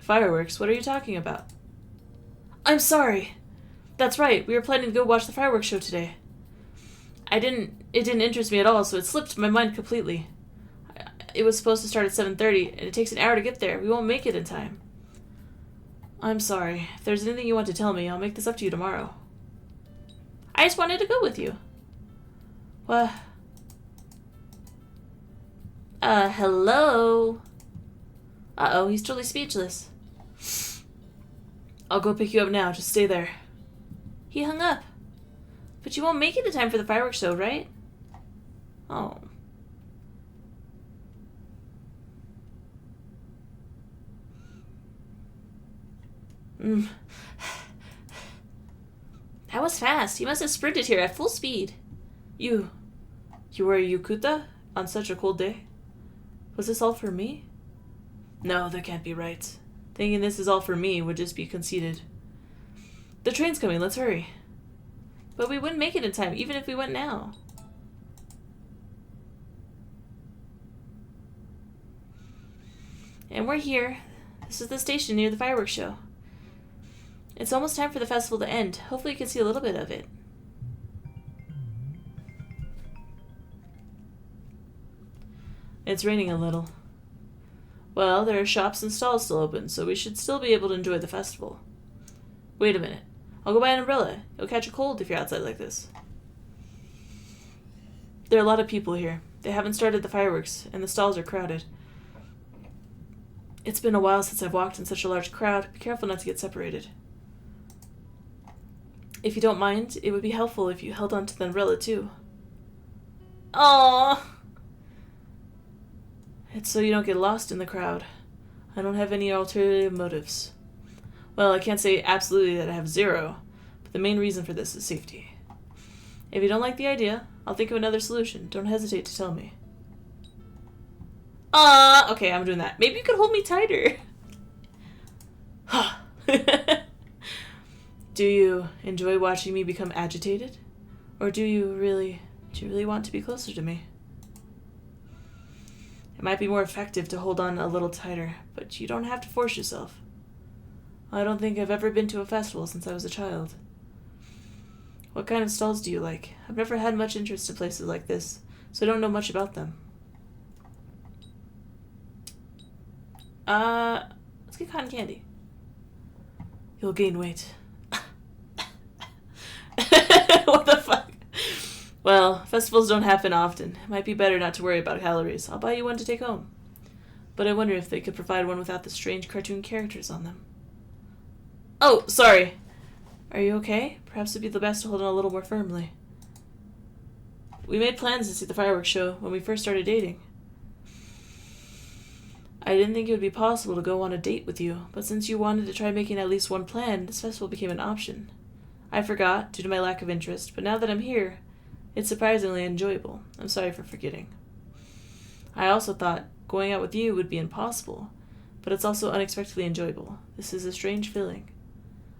Fireworks? What are you talking about? I'm sorry. That's right. We were planning to go watch the fireworks show today. It didn't interest me at all, so it slipped my mind completely. It was supposed to start at 7:30, and it takes an hour to get there. We won't make it in time. I'm sorry. If there's anything you want to tell me, I'll make this up to you tomorrow. I just wanted to go with you. What? Hello? Uh-oh, he's totally speechless. I'll go pick you up now. Just stay there. He hung up. But you won't make it in time for the fireworks show, right? Oh. That was fast. He must have sprinted here at full speed. You wear a yukata on such a cold day? Was this all for me? No, that can't be right. Thinking this is all for me would just be conceited. The train's coming, let's hurry. But we wouldn't make it in time, even if we went now. And we're here. This is the station near the fireworks show. It's almost time for the festival to end. Hopefully you can see a little bit of it. It's raining a little. Well, there are shops and stalls still open, so we should still be able to enjoy the festival. Wait a minute. I'll go buy an umbrella. You'll catch a cold if you're outside like this. There are a lot of people here. They haven't started the fireworks, and the stalls are crowded. It's been a while since I've walked in such a large crowd. Be careful not to get separated. If you don't mind, it would be helpful if you held on to the umbrella, too. Aww. It's so you don't get lost in the crowd. I don't have any alternative motives. Well, I can't say absolutely that I have zero, but the main reason for this is safety. If you don't like the idea, I'll think of another solution. Don't hesitate to tell me. Okay, I'm doing that. Maybe you could hold me tighter. Do you enjoy watching me become agitated? Or do you really want to be closer to me? It might be more effective to hold on a little tighter, but you don't have to force yourself. I don't think I've ever been to a festival since I was a child. What kind of stalls do you like? I've never had much interest in places like this, so I don't know much about them. Let's get cotton candy. You'll gain weight. What the fuck? Well, festivals don't happen often. It might be better not to worry about calories. I'll buy you one to take home. But I wonder if they could provide one without the strange cartoon characters on them. Oh, sorry. Are you okay? Perhaps it'd be the best to hold on a little more firmly. We made plans to see the fireworks show when we first started dating. I didn't think it would be possible to go on a date with you, but since you wanted to try making at least one plan, this festival became an option. I forgot, due to my lack of interest, but now that I'm here, it's surprisingly enjoyable. I'm sorry for forgetting. I also thought going out with you would be impossible, but it's also unexpectedly enjoyable. This is a strange feeling.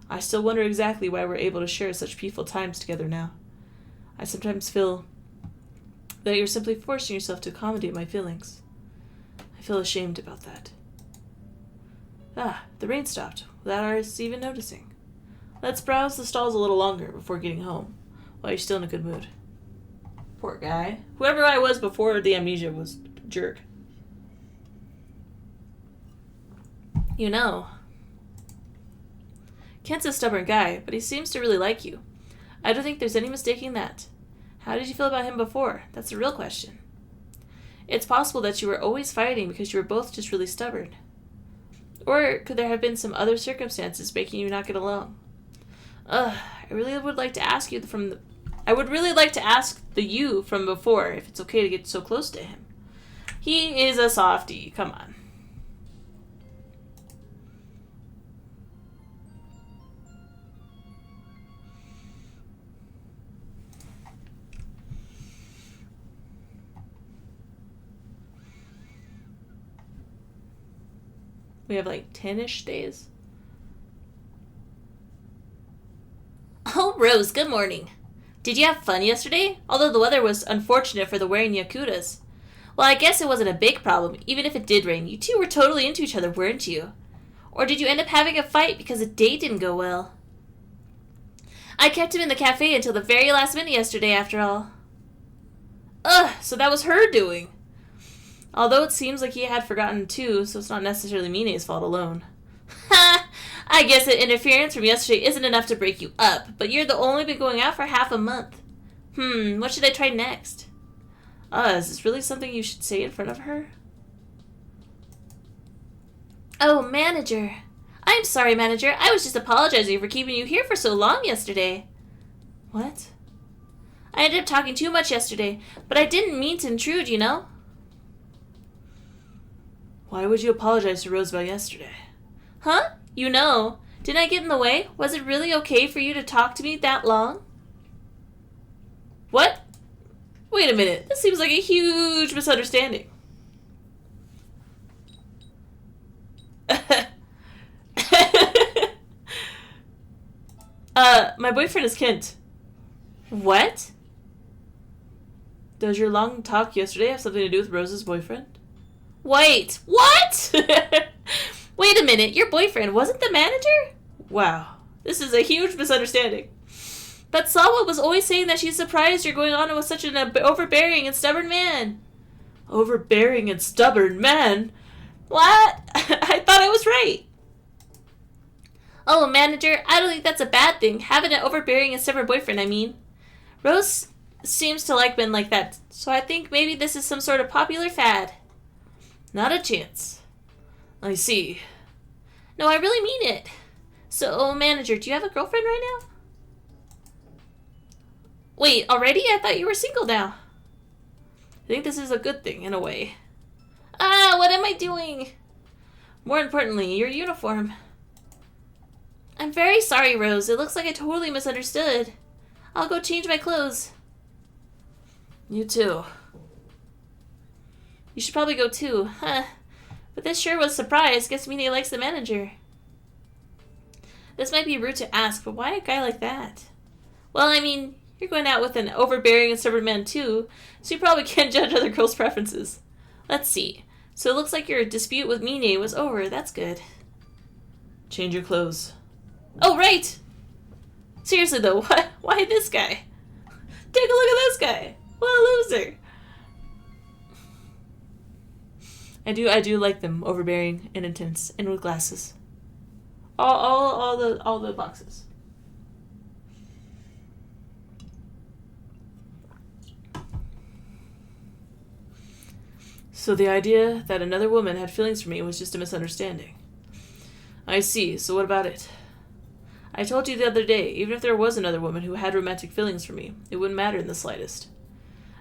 I still wonder exactly why we're able to share such peaceful times together now. I sometimes feel that you're simply forcing yourself to accommodate my feelings. I feel ashamed about that. The rain stopped, without us even noticing. Let's browse the stalls a little longer before getting home, while you're still in a good mood. Poor guy. Whoever I was before the amnesia was a jerk. You know, Kent's a stubborn guy, but he seems to really like you. I don't think there's any mistaking that. How did you feel about him before? That's the real question. It's possible that you were always fighting because you were both just really stubborn. Or could there have been some other circumstances making you not get along? I really would like to ask you I would really like to ask the you from before if it's okay to get so close to him. He is a softie. Come on. We have like 10-ish days. Oh, Rose, good morning. Did you have fun yesterday? Although the weather was unfortunate for the wearing yakutas. Well, I guess it wasn't a big problem, even if it did rain. You two were totally into each other, weren't you? Or did you end up having a fight because the date didn't go well? I kept him in the cafe until the very last minute yesterday, after all. So that was her doing. Although it seems like he had forgotten too, so it's not necessarily Mine's fault alone. Ha! I guess that interference from yesterday isn't enough to break you up, but you're the only been going out for half a month. What should I try next? Is this really something you should say in front of her? Oh, manager. I'm sorry, manager. I was just apologizing for keeping you here for so long yesterday. What? I ended up talking too much yesterday, but I didn't mean to intrude, you know? Why would you apologize to Rose about yesterday? Huh? You know. Didn't I get in the way? Was it really okay for you to talk to me that long? What? Wait a minute. This seems like a huge misunderstanding. My boyfriend is Kent. What? Does your long talk yesterday have something to do with Rose's boyfriend? Wait, what? Wait a minute, your boyfriend wasn't the manager? Wow, this is a huge misunderstanding. But Sawa was always saying that she's surprised you're going on with such an overbearing and stubborn man. Overbearing and stubborn man? What? I thought I was right. Oh, manager, I don't think that's a bad thing, having an overbearing and stubborn boyfriend, I mean. Rose seems to like men like that, so I think maybe this is some sort of popular fad. Not a chance. I see. No, I really mean it. So, manager, do you have a girlfriend right now? Wait, already? I thought you were single now. I think this is a good thing, in a way. What am I doing? More importantly, your uniform. I'm very sorry, Rose. It looks like I totally misunderstood. I'll go change my clothes. You too. You should probably go too, huh? But this sure was a surprise. Guess Mine likes the manager. This might be rude to ask, but why a guy like that? Well, I mean, you're going out with an overbearing and stubborn man too, so you probably can't judge other girls' preferences. Let's see. So it looks like your dispute with Mine was over. That's good. Change your clothes. Oh, right! Seriously though, why this guy? Take a look at this guy. What a loser. I do like them overbearing and intense and with glasses. All the boxes. So the idea that another woman had feelings for me was just a misunderstanding. I see. So what about it? I told you the other day, even if there was another woman who had romantic feelings for me, it wouldn't matter in the slightest.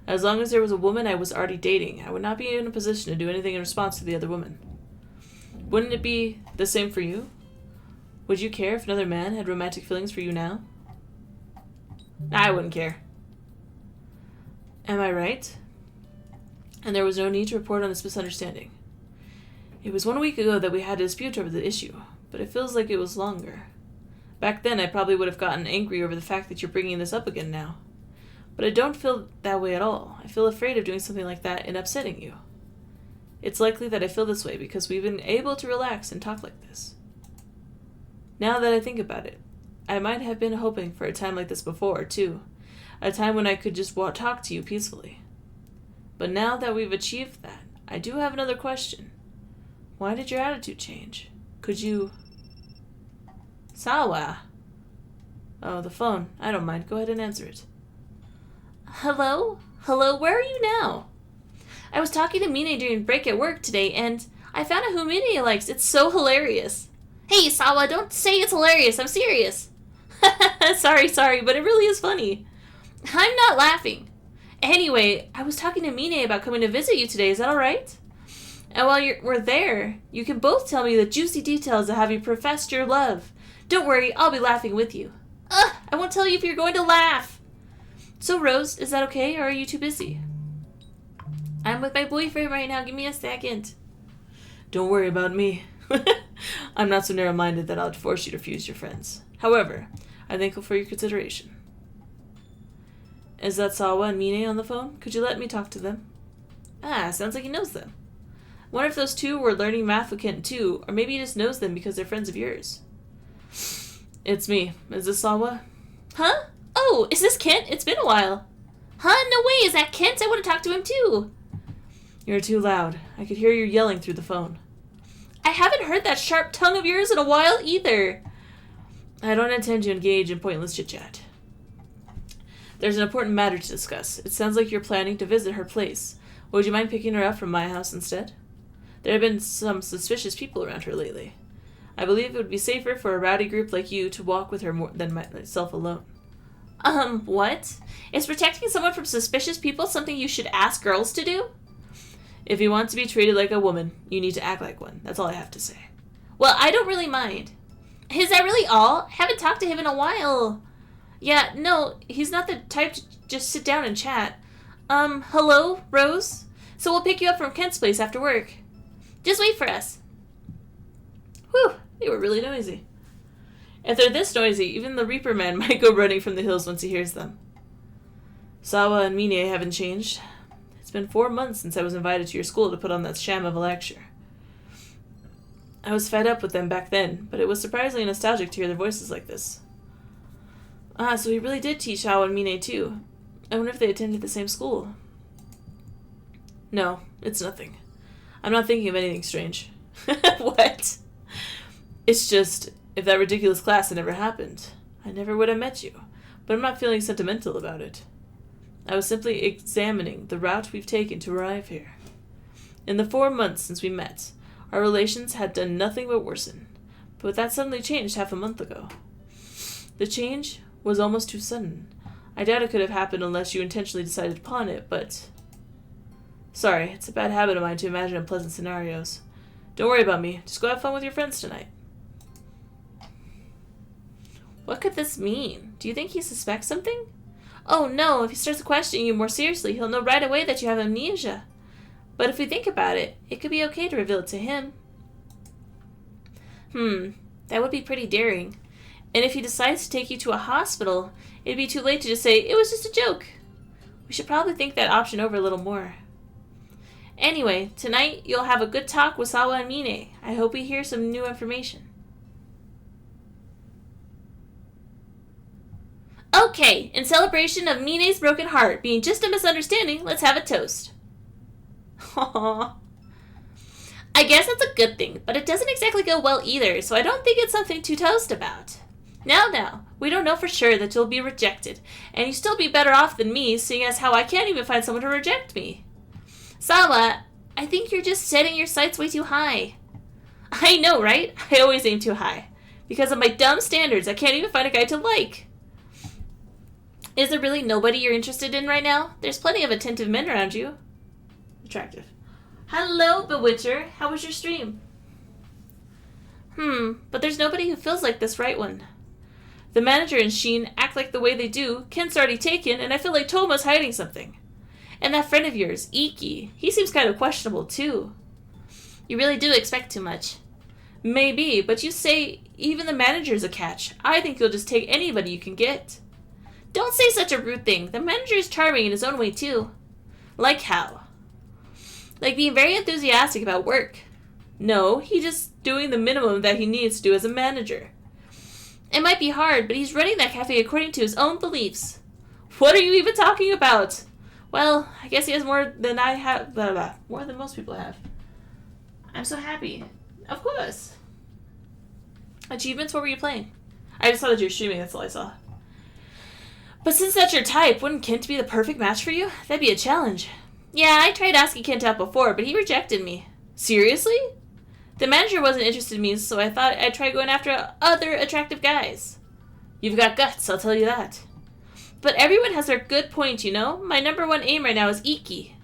As long as there was a woman I was already dating, I would not be in a position to do anything in response to the other woman. Wouldn't it be the same for you? Would you care if another man had romantic feelings for you now? I wouldn't care. Am I right? And there was no need to report on this misunderstanding. It was 1 week ago that we had a dispute over the issue, but it feels like it was longer. Back then, I probably would have gotten angry over the fact that you're bringing this up again now. But I don't feel that way at all. I feel afraid of doing something like that and upsetting you. It's likely that I feel this way because we've been able to relax and talk like this. Now that I think about it, I might have been hoping for a time like this before, too. A time when I could just talk to you peacefully. But now that we've achieved that, I do have another question. Why did your attitude change? Could you... Sawa. Oh, the phone. I don't mind. Go ahead and answer it. Hello? Hello, where are you now? I was talking to Mine during break at work today, and I found out who Mine likes. It's so hilarious. Hey, Sawa, don't say it's hilarious. I'm serious. Sorry, but it really is funny. I'm not laughing. Anyway, I was talking to Mine about coming to visit you today. Is that all right? And while we're there, you can both tell me the juicy details of how you professed your love. Don't worry, I'll be laughing with you. I won't tell you if you're going to laugh. So, Rose, is that okay, or are you too busy? I'm with my boyfriend right now. Give me a second. Don't worry about me. I'm not so narrow-minded that I'll force you to refuse your friends. However, I'm thankful for your consideration. Is that Sawa and Mine on the phone? Could you let me talk to them? Sounds like he knows them. I wonder if those two were learning math with Kent too, or maybe he just knows them because they're friends of yours. It's me. Is this Sawa? Huh? Oh, is this Kent? It's been a while. Huh? No way, is that Kent? I want to talk to him too. You're too loud. I could hear you yelling through the phone. I haven't heard that sharp tongue of yours in a while either. I don't intend to engage in pointless chit-chat. There's an important matter to discuss. It sounds like you're planning to visit her place. Would you mind picking her up from my house instead? There have been some suspicious people around her lately. I believe it would be safer for a rowdy group like you to walk with her more than myself alone. What? Is protecting someone from suspicious people something you should ask girls to do? If you want to be treated like a woman, you need to act like one. That's all I have to say. Well, I don't really mind. Is that really all? I haven't talked to him in a while. Yeah, no, he's not the type to just sit down and chat. Hello, Rose? So we'll pick you up from Kent's place after work. Just wait for us. Whew, they were really noisy. If they're this noisy, even the Reaper Man might go running from the hills once he hears them. Sawa and Mine haven't changed. It's been 4 months since I was invited to your school to put on that sham of a lecture. I was fed up with them back then, but it was surprisingly nostalgic to hear their voices like this. So he really did teach Sawa and Mine too. I wonder if they attended the same school. No, it's nothing. I'm not thinking of anything strange. What? It's just, if that ridiculous class had never happened, I never would have met you. But I'm not feeling sentimental about it. I was simply examining the route we've taken to arrive here. In the 4 months since we met, our relations had done nothing but worsen. But that suddenly changed half a month ago. The change was almost too sudden. I doubt it could have happened unless you intentionally decided upon it, but... Sorry, it's a bad habit of mine to imagine unpleasant scenarios. Don't worry about me. Just go have fun with your friends tonight. What could this mean? Do you think he suspects something? Oh no, if he starts questioning you more seriously, he'll know right away that you have amnesia. But if we think about it, it could be okay to reveal it to him. That would be pretty daring. And if he decides to take you to a hospital, it'd be too late to just say, it was just a joke. We should probably think that option over a little more. Anyway, tonight you'll have a good talk with Sawa and Mine. I hope we hear some new information. Okay, in celebration of Mine's broken heart being just a misunderstanding, let's have a toast. Aww. I guess that's a good thing, but it doesn't exactly go well either, so I don't think it's something to toast about. Now, we don't know for sure that you'll be rejected, and you'll still be better off than me, seeing as how I can't even find someone to reject me. Sawa, I think you're just setting your sights way too high. I know, right? I always aim too high. Because of my dumb standards, I can't even find a guy to like. Is there really nobody you're interested in right now? There's plenty of attentive men around you. Attractive. Hello, Bewitcher. How was your stream? But there's nobody who feels like this right one. The manager and Sheen act like the way they do. Kent's already taken, and I feel like Toma's hiding something. And that friend of yours, Iki, he seems kind of questionable, too. You really do expect too much. Maybe, but you say even the manager's a catch. I think you'll just take anybody you can get. Don't say such a rude thing. The manager is charming in his own way, too. Like how? Like being very enthusiastic about work. No, he's just doing the minimum that he needs to do as a manager. It might be hard, but he's running that cafe according to his own beliefs. What are you even talking about? Well, I guess he has more than I have. Blah, blah, more than most people have. I'm so happy. Of course. Achievements? What were you playing? I just saw that you were streaming. That's all I saw. But since that's your type, wouldn't Kent be the perfect match for you? That'd be a challenge. Yeah, I tried asking Kent out before, but he rejected me. Seriously? The manager wasn't interested in me, so I thought I'd try going after other attractive guys. You've got guts, I'll tell you that. But everyone has their good point, you know? My number one aim right now is Iki.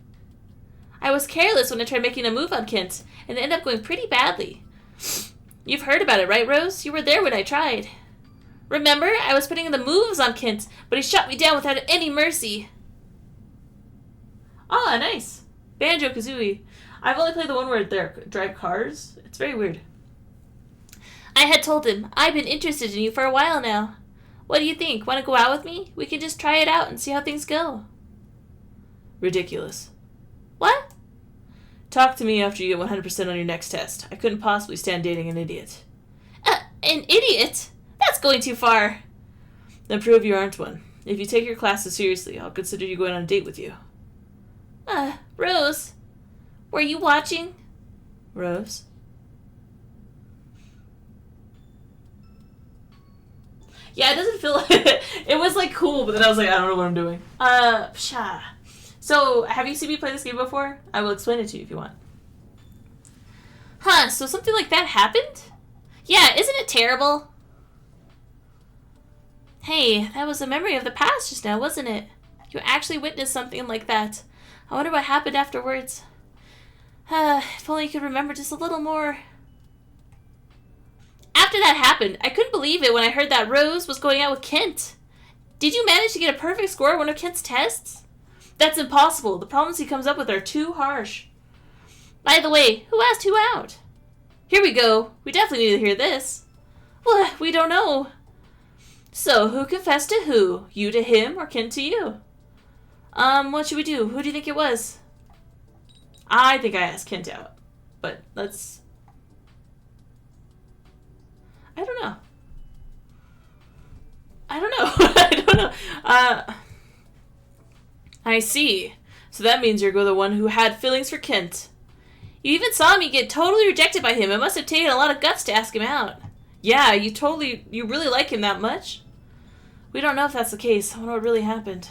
I was careless when I tried making a move on Kent, and it ended up going pretty badly. You've heard about it, right, Rose? You were there when I tried. Remember? I was putting in the moves on Kent, but he shot me down without any mercy. Ah, nice. Banjo-Kazooie. I've only played the one where they drive cars. It's very weird. I had told him, I've been interested in you for a while now. What do you think? Want to go out with me? We can just try it out and see how things go. Ridiculous. What? Talk to me after you get 100% on your next test. I couldn't possibly stand dating an idiot. An idiot? That's going too far. Then prove you aren't one. If you take your classes seriously, I'll consider you going on a date with you. Rose. Were you watching? Rose? Yeah, it doesn't feel like it was like cool, but then I was like, I don't know what I'm doing. So, have you seen me play this game before? I will explain it to you if you want. Huh, so something like that happened? Yeah, isn't it terrible? Hey, that was a memory of the past just now, wasn't it? You actually witnessed something like that. I wonder what happened afterwards. If only you could remember just a little more. After that happened, I couldn't believe it when I heard that Rose was going out with Kent. Did you manage to get a perfect score on one of Kent's tests? That's impossible. The problems he comes up with are too harsh. By the way, who asked who out? Here we go. We definitely need to hear this. Well, we don't know. So, who confessed to who? You to him or Kent to you? What should we do? Who do you think it was? I think I asked Kent out. But let's... I don't know. I don't know. I see. So that means you're the one who had feelings for Kent. You even saw me get totally rejected by him. It must have taken a lot of guts to ask him out. Yeah, you really like him that much? We don't know if that's the case. I wonder what really happened.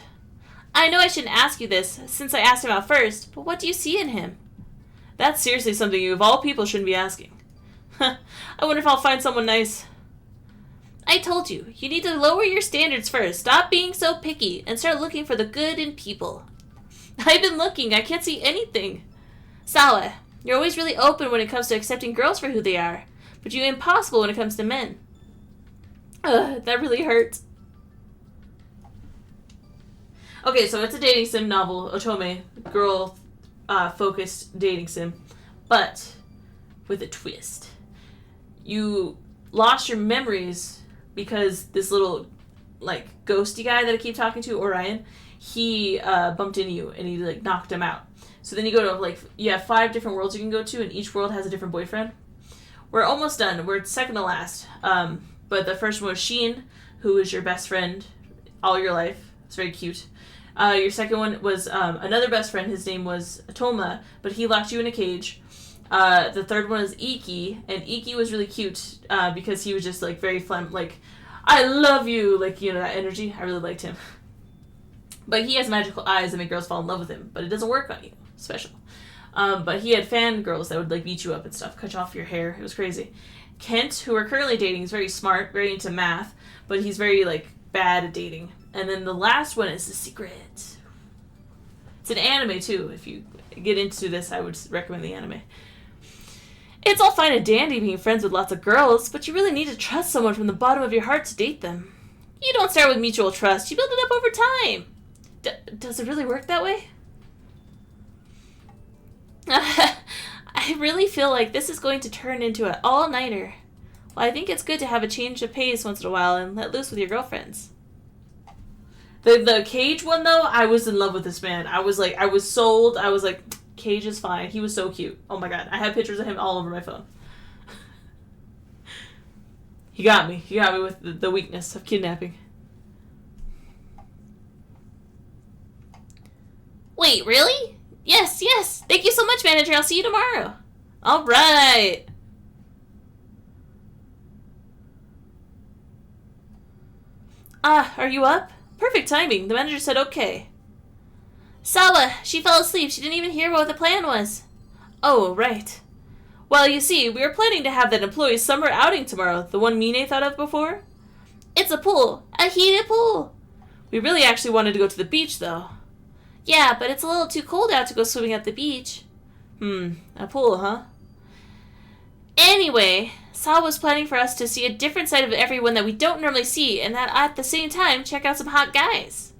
I know I shouldn't ask you this, since I asked him out first, but what do you see in him? That's seriously something you, of all people, shouldn't be asking. I wonder if I'll find someone nice. I told you, you need to lower your standards first. Stop being so picky, and start looking for the good in people. I've been looking. I can't see anything. Sawa, you're always really open when it comes to accepting girls for who they are, but you're impossible when it comes to men. That really hurts. Okay, so it's a dating sim novel, Otome, girl-focused dating sim, but with a twist. You lost your memories because this little, ghosty guy that I keep talking to, Orion, he bumped into you and he, knocked him out. So then you go to, you have 5 different worlds you can go to, and each world has a different boyfriend. We're almost done. We're second to last. But the first one was Sheen, who is your best friend all your life. It's very cute. Your second one was another best friend. His name was Toma, but he locked you in a cage. The third one is Iki, and Iki was really cute because he was just very I love you, that energy. I really liked him. But he has magical eyes that make girls fall in love with him, but it doesn't work on you. Special. But he had fan girls that would beat you up and stuff, cut off your hair. It was crazy. Kent, who we're currently dating, is very smart, very into math, but he's very bad at dating. And then the last one is The Secret. It's an anime too. If you get into this, I would recommend the anime. It's all fine and dandy being friends with lots of girls, but you really need to trust someone from the bottom of your heart to date them. You don't start with mutual trust, you build it up over time. Does it really work that way? I really feel like this is going to turn into an all-nighter. Well, I think it's good to have a change of pace once in a while and let loose with your girlfriends. The Cage one, though, I was in love with this man. I was sold. I was like, Cage is fine. He was so cute. Oh my god. I have pictures of him all over my phone. He got me. He got me with the weakness of kidnapping. Wait, really? Yes, yes. Thank you so much, manager. I'll see you tomorrow. All right. Are you up? Perfect timing. The manager said okay. Sawa, she fell asleep. She didn't even hear what the plan was. Oh, right. Well, you see, we were planning to have that employee's summer outing tomorrow, the one Mine thought of before. It's a pool. A heated pool. We really actually wanted to go to the beach, though. Yeah, but it's a little too cold out to go swimming at the beach. A pool, huh? Anyway, Sawa was planning for us to see a different side of everyone that we don't normally see, and that at the same time, check out some hot guys.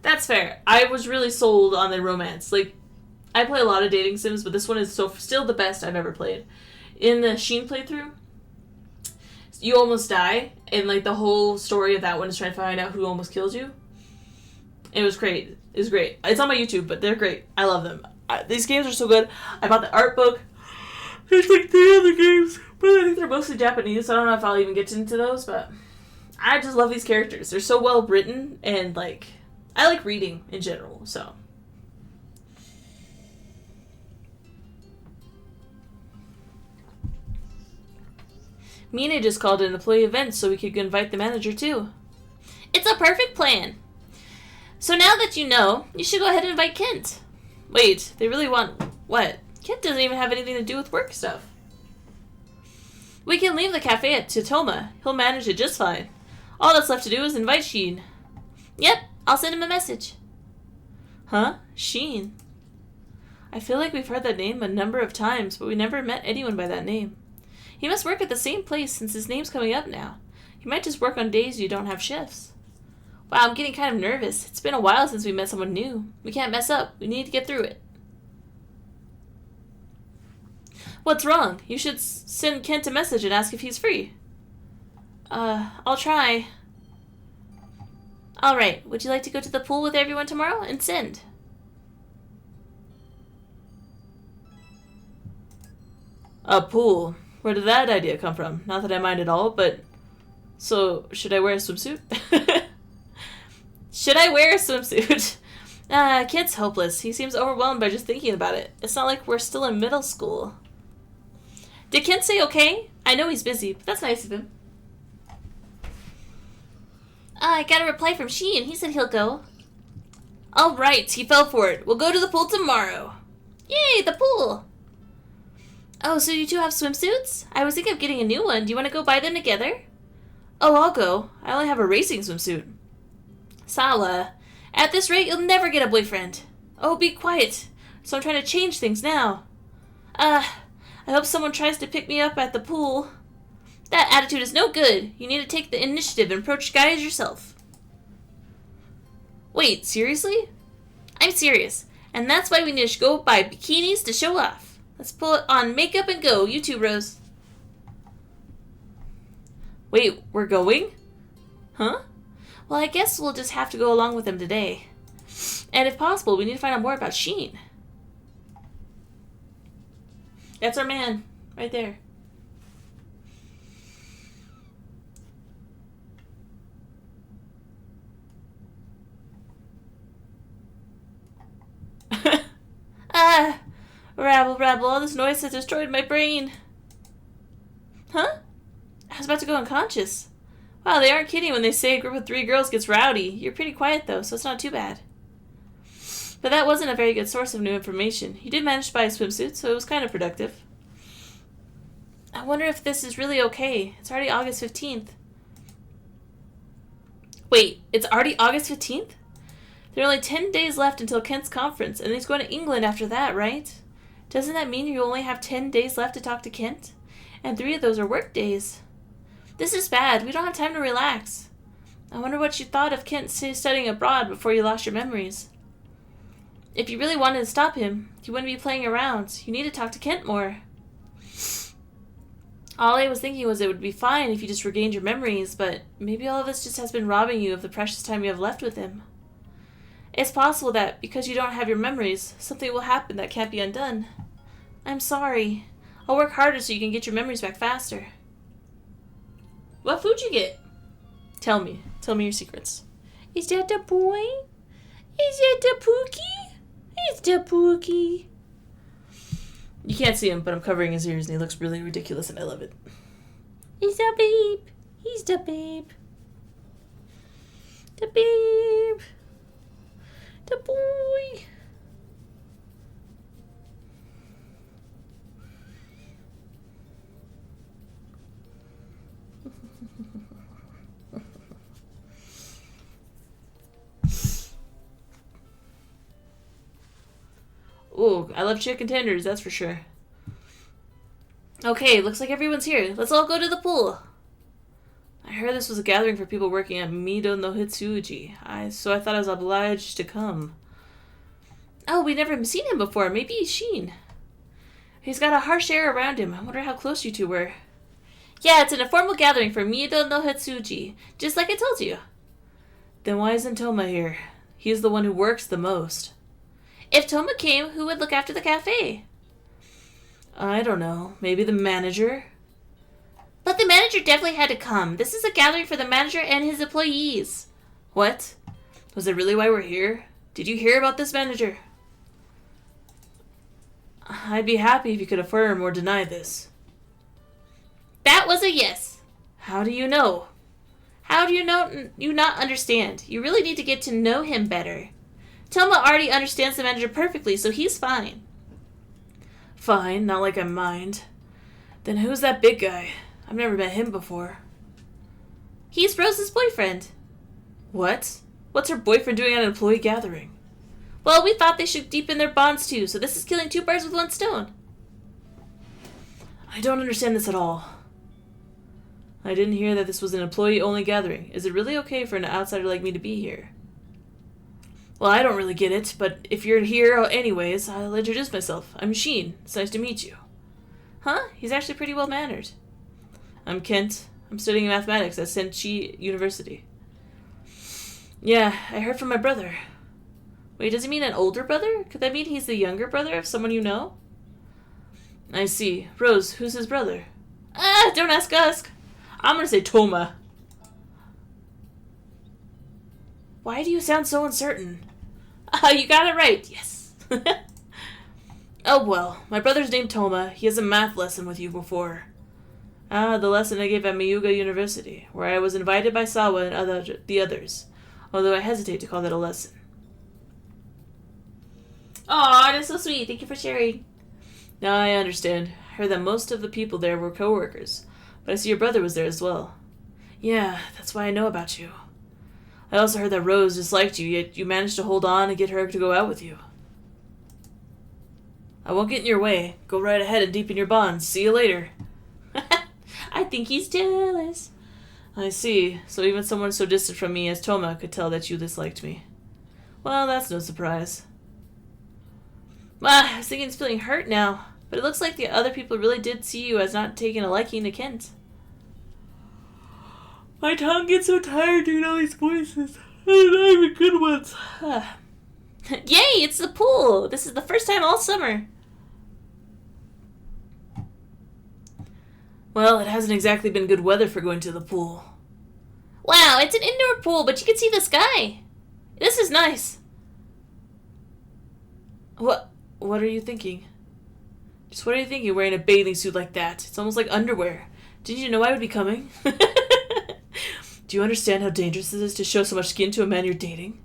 That's fair. I was really sold on the romance. Like, I play a lot of dating sims, but this one is still the best I've ever played. In the Sheen playthrough, you almost die, and like the whole story of that one is trying to find out who almost killed you. It was great. It was great. It's on my YouTube, but they're great. I love them. These games are so good. I bought the art book. There's like 3 other games, but I think they're mostly Japanese, so I don't know if I'll even get into those, but I just love these characters. They're so well written, and like, I like reading in general, so. Mina just called an employee event so we could invite the manager too. It's a perfect plan. So now that you know, you should go ahead and invite Kent. Wait, they really want what? Kent doesn't even have anything to do with work stuff. We can leave the cafe at Totoma. He'll manage it just fine. All that's left to do is invite Sheen. Yep, I'll send him a message. Huh? Sheen? I feel like we've heard that name a number of times, but we never met anyone by that name. He must work at the same place since his name's coming up now. He might just work on days you don't have shifts. Wow, I'm getting kind of nervous. It's been a while since we met someone new. We can't mess up. We need to get through it. What's wrong? You should send Kent a message and ask if he's free. I'll try. Alright, would you like to go to the pool with everyone tomorrow? And send. A pool? Where did that idea come from? Not that I mind at all, but... So, should I wear a swimsuit? Should I wear a swimsuit? Kid's hopeless. He seems overwhelmed by just thinking about it. It's not like we're still in middle school. Did Kent say okay? I know he's busy, but that's nice of him. I got a reply from Sheen. He said he'll go. Alright, he fell for it. We'll go to the pool tomorrow. Yay, the pool! Oh, so you two have swimsuits? I was thinking of getting a new one. Do you want to go buy them together? Oh, I'll go. I only have a racing swimsuit. Sawa, at this rate, you'll never get a boyfriend. Oh, be quiet. So I'm trying to change things now. I hope someone tries to pick me up at the pool. That attitude is no good. You need to take the initiative and approach guys yourself. Wait, seriously? I'm serious. And that's why we need to go buy bikinis to show off. Let's put on makeup and go, you two, Rose. Wait, we're going? Huh? Well, I guess we'll just have to go along with them today. And if possible, we need to find out more about Sheen. That's our man, right there. Rabble, rabble, all this noise has destroyed my brain. Huh? I was about to go unconscious. Wow, they aren't kidding when they say a group of 3 girls gets rowdy. You're pretty quiet, though, so it's not too bad. But that wasn't a very good source of new information. He did manage to buy a swimsuit, so it was kind of productive. I wonder if this is really okay. It's already August 15th. Wait, it's already August 15th? There are only 10 days left until Kent's conference, and he's going to England after that, right? Doesn't that mean you only have 10 days left to talk to Kent? And 3 of those are work days. This is bad. We don't have time to relax. I wonder what you thought of Kent studying abroad before you lost your memories. If you really wanted to stop him, you wouldn't be playing around. You need to talk to Kent more. All I was thinking was it would be fine if you just regained your memories, but maybe all of this just has been robbing you of the precious time you have left with him. It's possible that, because you don't have your memories, something will happen that can't be undone. I'm sorry. I'll work harder so you can get your memories back faster. What food you get? Tell me. Tell me your secrets. Is that the boy? Is that the Pookie? It's the Pookie. You can't see him, but I'm covering his ears and he looks really ridiculous and I love it. He's the babe. He's the babe. The babe. The boy. Ooh, I love chicken tenders, that's for sure. Okay, looks like everyone's here. Let's all go to the pool. I heard this was a gathering for people working at Mido no Hitsuji, so I thought I was obliged to come. Oh, we've never seen him before. Maybe he's Sheen. He's got a harsh air around him. I wonder how close you two were. Yeah, it's an informal gathering for Mido no Hitsuji, just like I told you. Then why isn't Toma here? He's the one who works the most. If Toma came, who would look after the cafe? I don't know. Maybe the manager? But the manager definitely had to come. This is a gathering for the manager and his employees. What? Was that really why we're here? Did you hear about this manager? I'd be happy if you could affirm or deny this. That was a yes. How do you know? How do you know you not understand? You really need to get to know him better. Toma already understands the manager perfectly, so he's fine. Fine, not like I mind. Then who's that big guy? I've never met him before. He's Rose's boyfriend. What? What's her boyfriend doing at an employee gathering? Well, we thought they should deepen their bonds too, so this is killing 2 birds with 1 stone. I don't understand this at all. I didn't hear that this was an employee-only gathering. Is it really okay for an outsider like me to be here? Well, I don't really get it, but if you're here anyways, I'll introduce myself. I'm Sheen. It's nice to meet you. Huh? He's actually pretty well-mannered. I'm Kent. I'm studying mathematics at Senchi University. Yeah, I heard from my brother. Wait, does he mean an older brother? Could that mean he's the younger brother of someone you know? I see. Rose, who's his brother? Don't ask. I'm gonna say Toma. Why do you sound so uncertain? You got it right. Yes. Oh, well. My brother's named Toma. He has a math lesson with you before. The lesson I gave at Miyuga University, where I was invited by Sawa and the others, although I hesitate to call that a lesson. Aw, that's so sweet. Thank you for sharing. Now I understand. I heard that most of the people there were co-workers, but I see your brother was there as well. Yeah, that's why I know about you. I also heard that Rose disliked you, yet you managed to hold on and get her to go out with you. I won't get in your way. Go right ahead and deepen your bonds. See you later. I think he's jealous. I see. So even someone so distant from me as Toma could tell that you disliked me. Well, that's no surprise. I was thinking he's feeling hurt now, but it looks like the other people really did see you as not taking a liking to Kent. My tongue gets so tired doing all these voices. They're not even good ones. Yay, it's the pool! This is the first time all summer. Well, it hasn't exactly been good weather for going to the pool. Wow, it's an indoor pool, but you can see the sky. This is nice. What are you thinking? Just what are you thinking wearing a bathing suit like that? It's almost like underwear. Didn't you know I would be coming? Do you understand how dangerous it is to show so much skin to a man you're dating?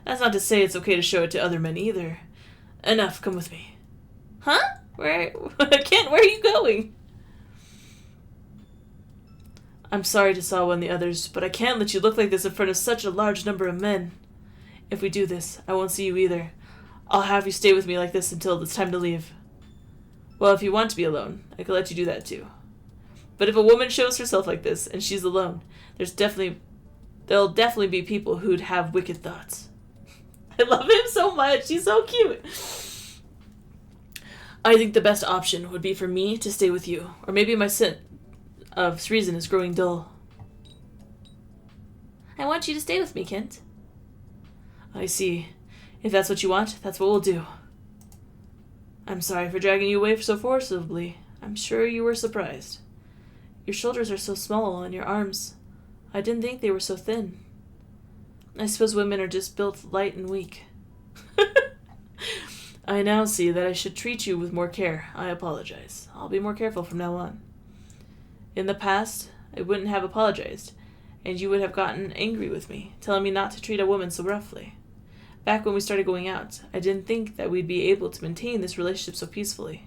That's not to say it's okay to show it to other men either. Enough, come with me. Huh? Kent, where are you going? I'm sorry to Sawa and the others, but I can't let you look like this in front of such a large number of men. If we do this, I won't see you either. I'll have you stay with me like this until it's time to leave. Well, if you want to be alone, I could let you do that too. But if a woman shows herself like this, and she's alone, there'll definitely be people who'd have wicked thoughts. I love him so much. He's so cute. I think the best option would be for me to stay with you. Or maybe my sense of reason is growing dull. I want you to stay with me, Kent. I see. If that's what you want, that's what we'll do. I'm sorry for dragging you away so forcibly. I'm sure you were surprised. Your shoulders are so small, and your arms. I didn't think they were so thin. I suppose women are just built light and weak. I now see that I should treat you with more care. I apologize. I'll be more careful from now on. In the past, I wouldn't have apologized, and you would have gotten angry with me, telling me not to treat a woman so roughly. Back when we started going out, I didn't think that we'd be able to maintain this relationship so peacefully.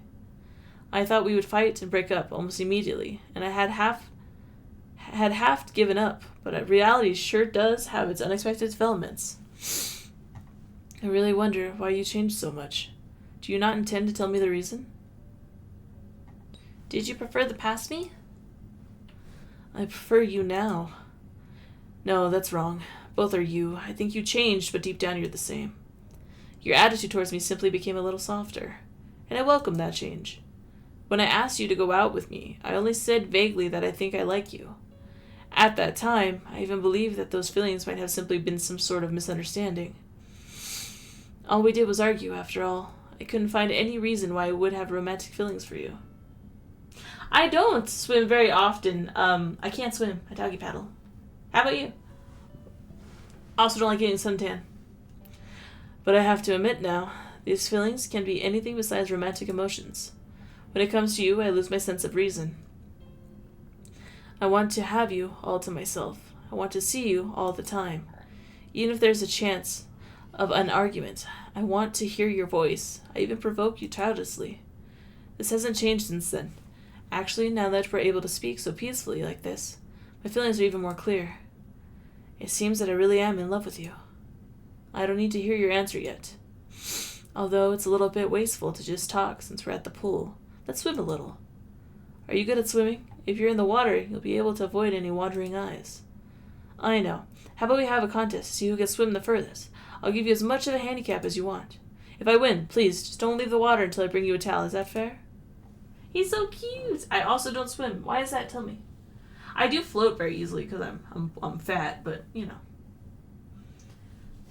I thought we would fight and break up almost immediately, and I had half given up, but reality sure does have its unexpected developments. I really wonder why you changed so much. Do you not intend to tell me the reason? Did you prefer the past me? I prefer you now. No, that's wrong. Both are you. I think you changed, but deep down you're the same. Your attitude towards me simply became a little softer, and I welcome that change. When I asked you to go out with me, I only said vaguely that I think I like you. At that time, I even believed that those feelings might have simply been some sort of misunderstanding. All we did was argue, after all. I couldn't find any reason why I would have romantic feelings for you. I don't swim very often. I can't swim. I doggy paddle. How about you? Also don't like getting suntan. But I have to admit now, these feelings can be anything besides romantic emotions. When it comes to you, I lose my sense of reason. I want to have you all to myself. I want to see you all the time. Even if there's a chance of an argument, I want to hear your voice. I even provoke you childishly. This hasn't changed since then. Actually, now that we're able to speak so peacefully like this, my feelings are even more clear. It seems that I really am in love with you. I don't need to hear your answer yet. Although it's a little bit wasteful to just talk since we're at the pool. Let's swim a little. Are you good at swimming? If you're in the water, you'll be able to avoid any wandering eyes. I know. How about we have a contest to see who can swim the furthest? I'll give you as much of a handicap as you want. If I win, please, just don't leave the water until I bring you a towel. Is that fair? He's so cute. I also don't swim. Why is that? Tell me. I do float very easily because I'm fat, but, you know.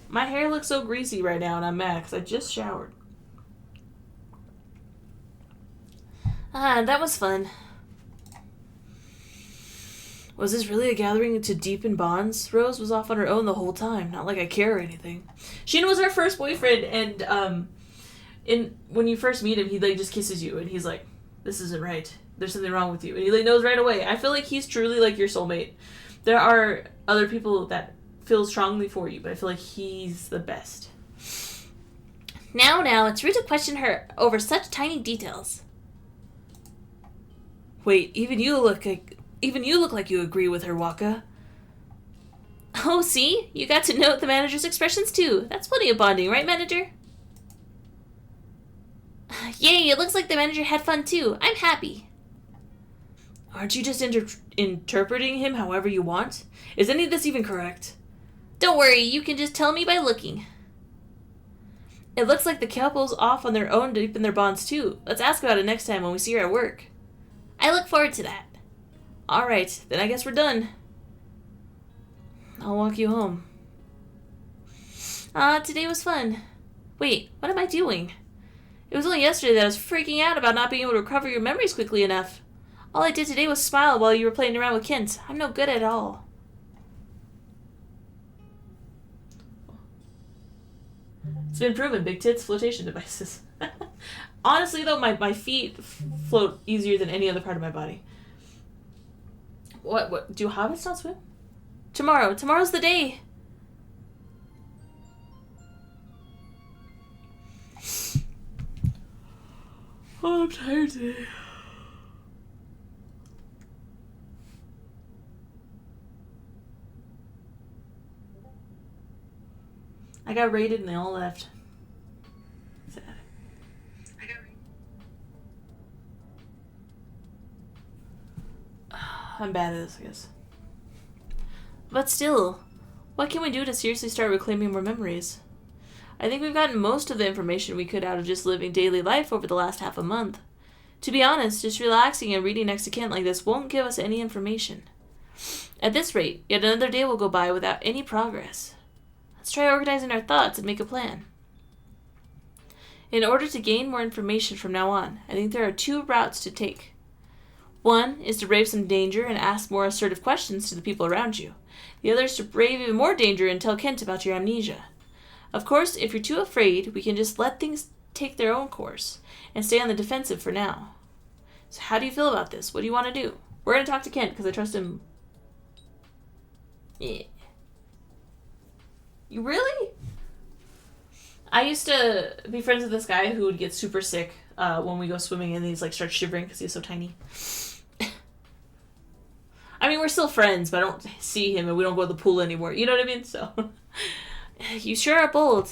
My hair looks so greasy right now, and I'm mad because I just showered. That was fun. Was this really a gathering to deepen bonds? Rose was off on her own the whole time. Not like I care or anything. Sheena was her first boyfriend, and when you first meet him, he just kisses you, and he's like, "This isn't right. There's something wrong with you," and he knows right away. I feel like he's truly your soulmate. There are other people that feel strongly for you, but I feel like he's the best. Now, it's rude to question her over such tiny details. Wait, even you look like you agree with her, Waka. Oh, see? You got to note the manager's expressions too. That's plenty of bonding, right, manager? Yay, it looks like the manager had fun too. I'm happy. Aren't you just interpreting him however you want? Is any of this even correct? Don't worry, you can just tell me by looking. It looks like the couple's off on their own to deepen their bonds too. Let's ask about it next time when we see her at work. I look forward to that. Alright, then I guess we're done. I'll walk you home. Today was fun. Wait, what am I doing? It was only yesterday that I was freaking out about not being able to recover your memories quickly enough. All I did today was smile while you were playing around with Kent. I'm no good at all. It's been proven, big tits, flotation devices. Honestly, though, my feet float easier than any other part of my body. What? Do hobbits not swim? Tomorrow's the day. Oh, I'm tired today. I got raided and they all left. Sad. I'm bad at this, I guess. But still, what can we do to seriously start reclaiming more memories? I think we've gotten most of the information we could out of just living daily life over the last half a month. To be honest, just relaxing and reading next to Kent like this won't give us any information. At this rate, yet another day will go by without any progress. Let's try organizing our thoughts and make a plan. In order to gain more information from now on, I think there are 2 routes to take. One is to brave some danger and ask more assertive questions to the people around you. The other is to brave even more danger and tell Kent about your amnesia. Of course, if you're too afraid, we can just let things take their own course and stay on the defensive for now. So how do you feel about this? What do you want to do? We're going to talk to Kent because I trust him. Yeah. You really? I used to be friends with this guy who would get super sick when we go swimming and he's like start shivering because he's so tiny. I mean, we're still friends, but I don't see him and we don't go to the pool anymore. You know what I mean? So, you sure are bold.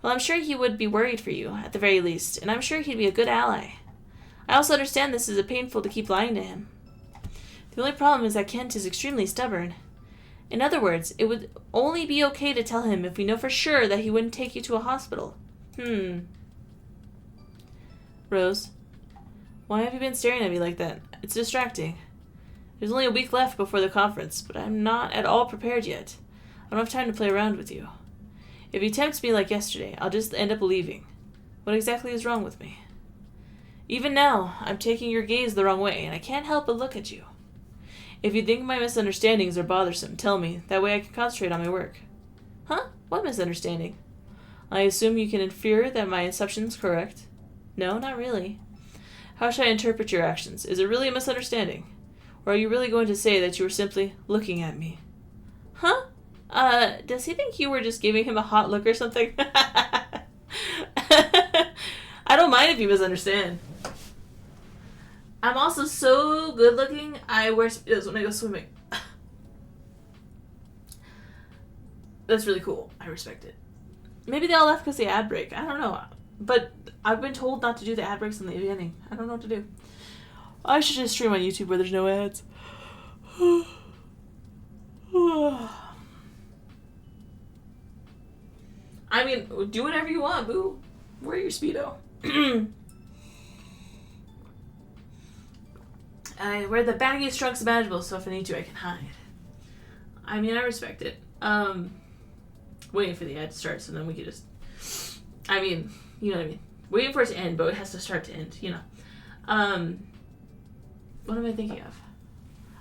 Well, I'm sure he would be worried for you, at the very least, and I'm sure he'd be a good ally. I also understand this is painful to keep lying to him. The only problem is that Kent is extremely stubborn. In other words, it would only be okay to tell him if we know for sure that he wouldn't take you to a hospital. Rose, why have you been staring at me like that? It's distracting. There's only a week left before the conference, but I'm not at all prepared yet. I don't have time to play around with you. If you tempt me like yesterday, I'll just end up leaving. What exactly is wrong with me? Even now, I'm taking your gaze the wrong way, and I can't help but look at you. If you think my misunderstandings are bothersome, tell me. That way I can concentrate on my work. Huh? What misunderstanding? I assume you can infer that my assumption's correct. No, not really. How should I interpret your actions? Is it really a misunderstanding? Or are you really going to say that you were simply looking at me? Huh? Does he think you were just giving him a hot look or something? I don't mind if you misunderstand. I'm also so good looking, I wear Speedos when I go swimming. That's really cool. I respect it. Maybe they all left because the ad break. I don't know. But I've been told not to do the ad breaks in the beginning. I don't know what to do. I should just stream on YouTube where there's no ads. I mean, do whatever you want, boo. Wear your Speedo. I wear the baggiest trunks imaginable, so if I need to, I can hide. I mean, I respect it. Waiting for the ad to start, so then we can just... I mean, you know what I mean. Waiting for it to end, but it has to start to end, you know. What am I thinking of?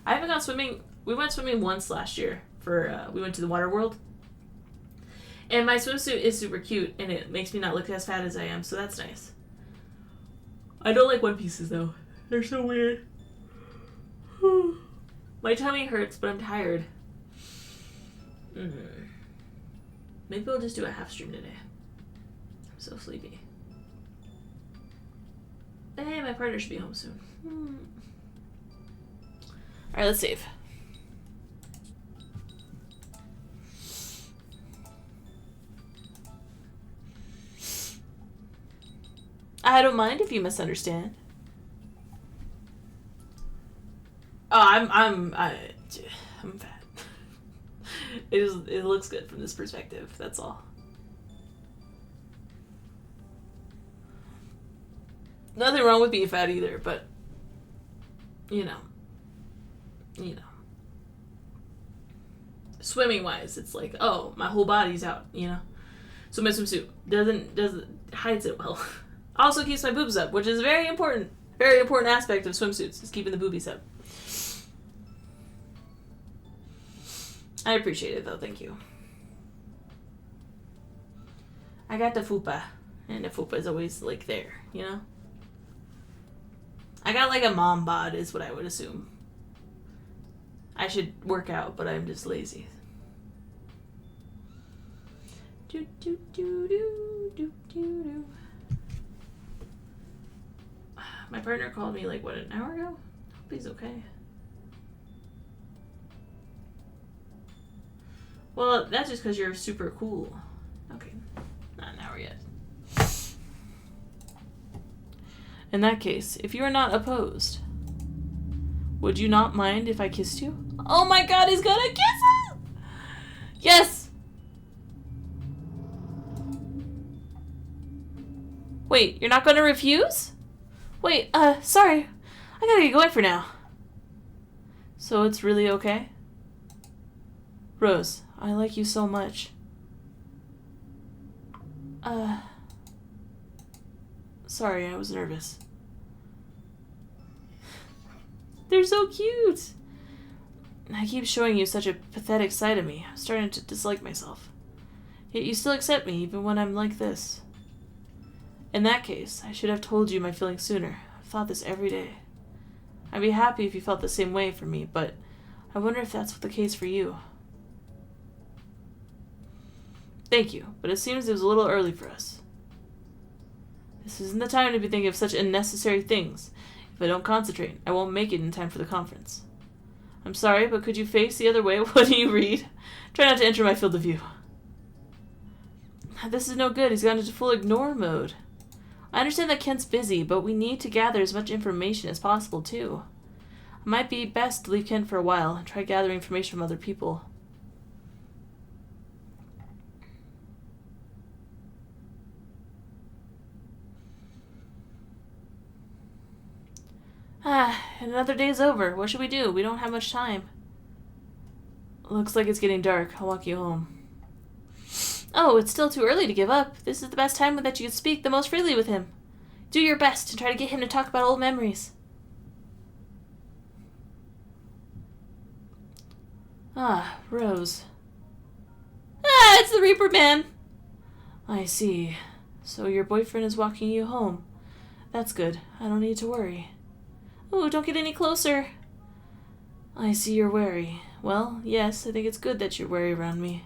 I haven't gone swimming... We went swimming once last year. We went to the water world. And my swimsuit is super cute, and it makes me not look as fat as I am, so that's nice. I don't like one pieces, though. They're so weird. My tummy hurts, but I'm tired. Maybe we'll just do a half stream today. I'm so sleepy. Hey, my partner should be home soon. Alright, let's save. I don't mind if you misunderstand. Oh, I'm fat. It looks good from this perspective, that's all. Nothing wrong with being fat either, but you know. Swimming wise, it's like, oh, my whole body's out, you know. So my swimsuit doesn't hides it well. Also keeps my boobs up, which is very important aspect of swimsuits, is keeping the boobies up. I appreciate it though, thank you. I got the fupa, and the fupa is always like there, you know? I got like a mom bod is what I would assume. I should work out, but I'm just lazy. Do do do do do do do. My partner called me like, what, an hour ago? Hope he's okay. Well, that's just because you're super cool. Okay, not an hour yet. In that case, if you are not opposed, would you not mind if I kissed you? Oh my god, he's gonna kiss us! Yes! Wait, you're not gonna refuse? Wait, sorry. I gotta get going for now. So it's really okay? Rose, I like you so much. Sorry, I was nervous. They're so cute! I keep showing you such a pathetic side of me. I'm starting to dislike myself. Yet you still accept me, even when I'm like this. In that case, I should have told you my feelings sooner. I've thought this every day. I'd be happy if you felt the same way for me, but I wonder if that's the case for you. Thank you, but it seems it was a little early for us. This isn't the time to be thinking of such unnecessary things. If I don't concentrate, I won't make it in time for the conference. I'm sorry, but could you face the other way? What do you read? Try not to enter my field of view. This is no good. He's gone into full ignore mode. I understand that Kent's busy, but we need to gather as much information as possible, too. It might be best to leave Kent for a while and try gathering information from other people. And another day's over. What should we do? We don't have much time. Looks like it's getting dark. I'll walk you home. Oh, it's still too early to give up. This is the best time that you can speak the most freely with him. Do your best and try to get him to talk about old memories. Ah, Rose. Ah, it's the Reaper Man! I see. So your boyfriend is walking you home. That's good. I don't need to worry. Oh, don't get any closer. I see you're wary. Well, yes, I think it's good that you're wary around me.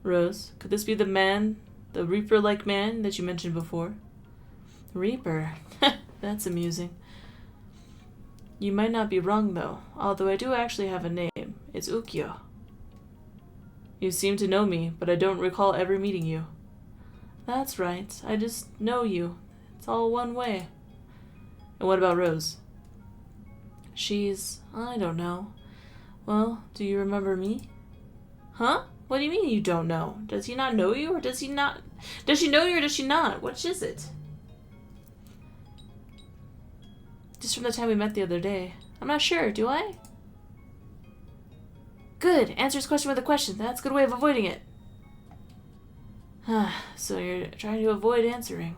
Rose, could this be the man, the Reaper-like man that you mentioned before? Reaper? That's amusing. You might not be wrong, though, although I do actually have a name. It's Ukyo. You seem to know me, but I don't recall ever meeting you. That's right. I just know you. It's all one way. And what about Rose? I don't know. Well, do you remember me? Huh? What do you mean you don't know? Does he not know you, or does he not? Does she know you, or does she not? Which is it? Just from the time we met the other day. I'm not sure, do I? Good. Answer his question with a question. That's a good way of avoiding it. So you're trying to avoid answering.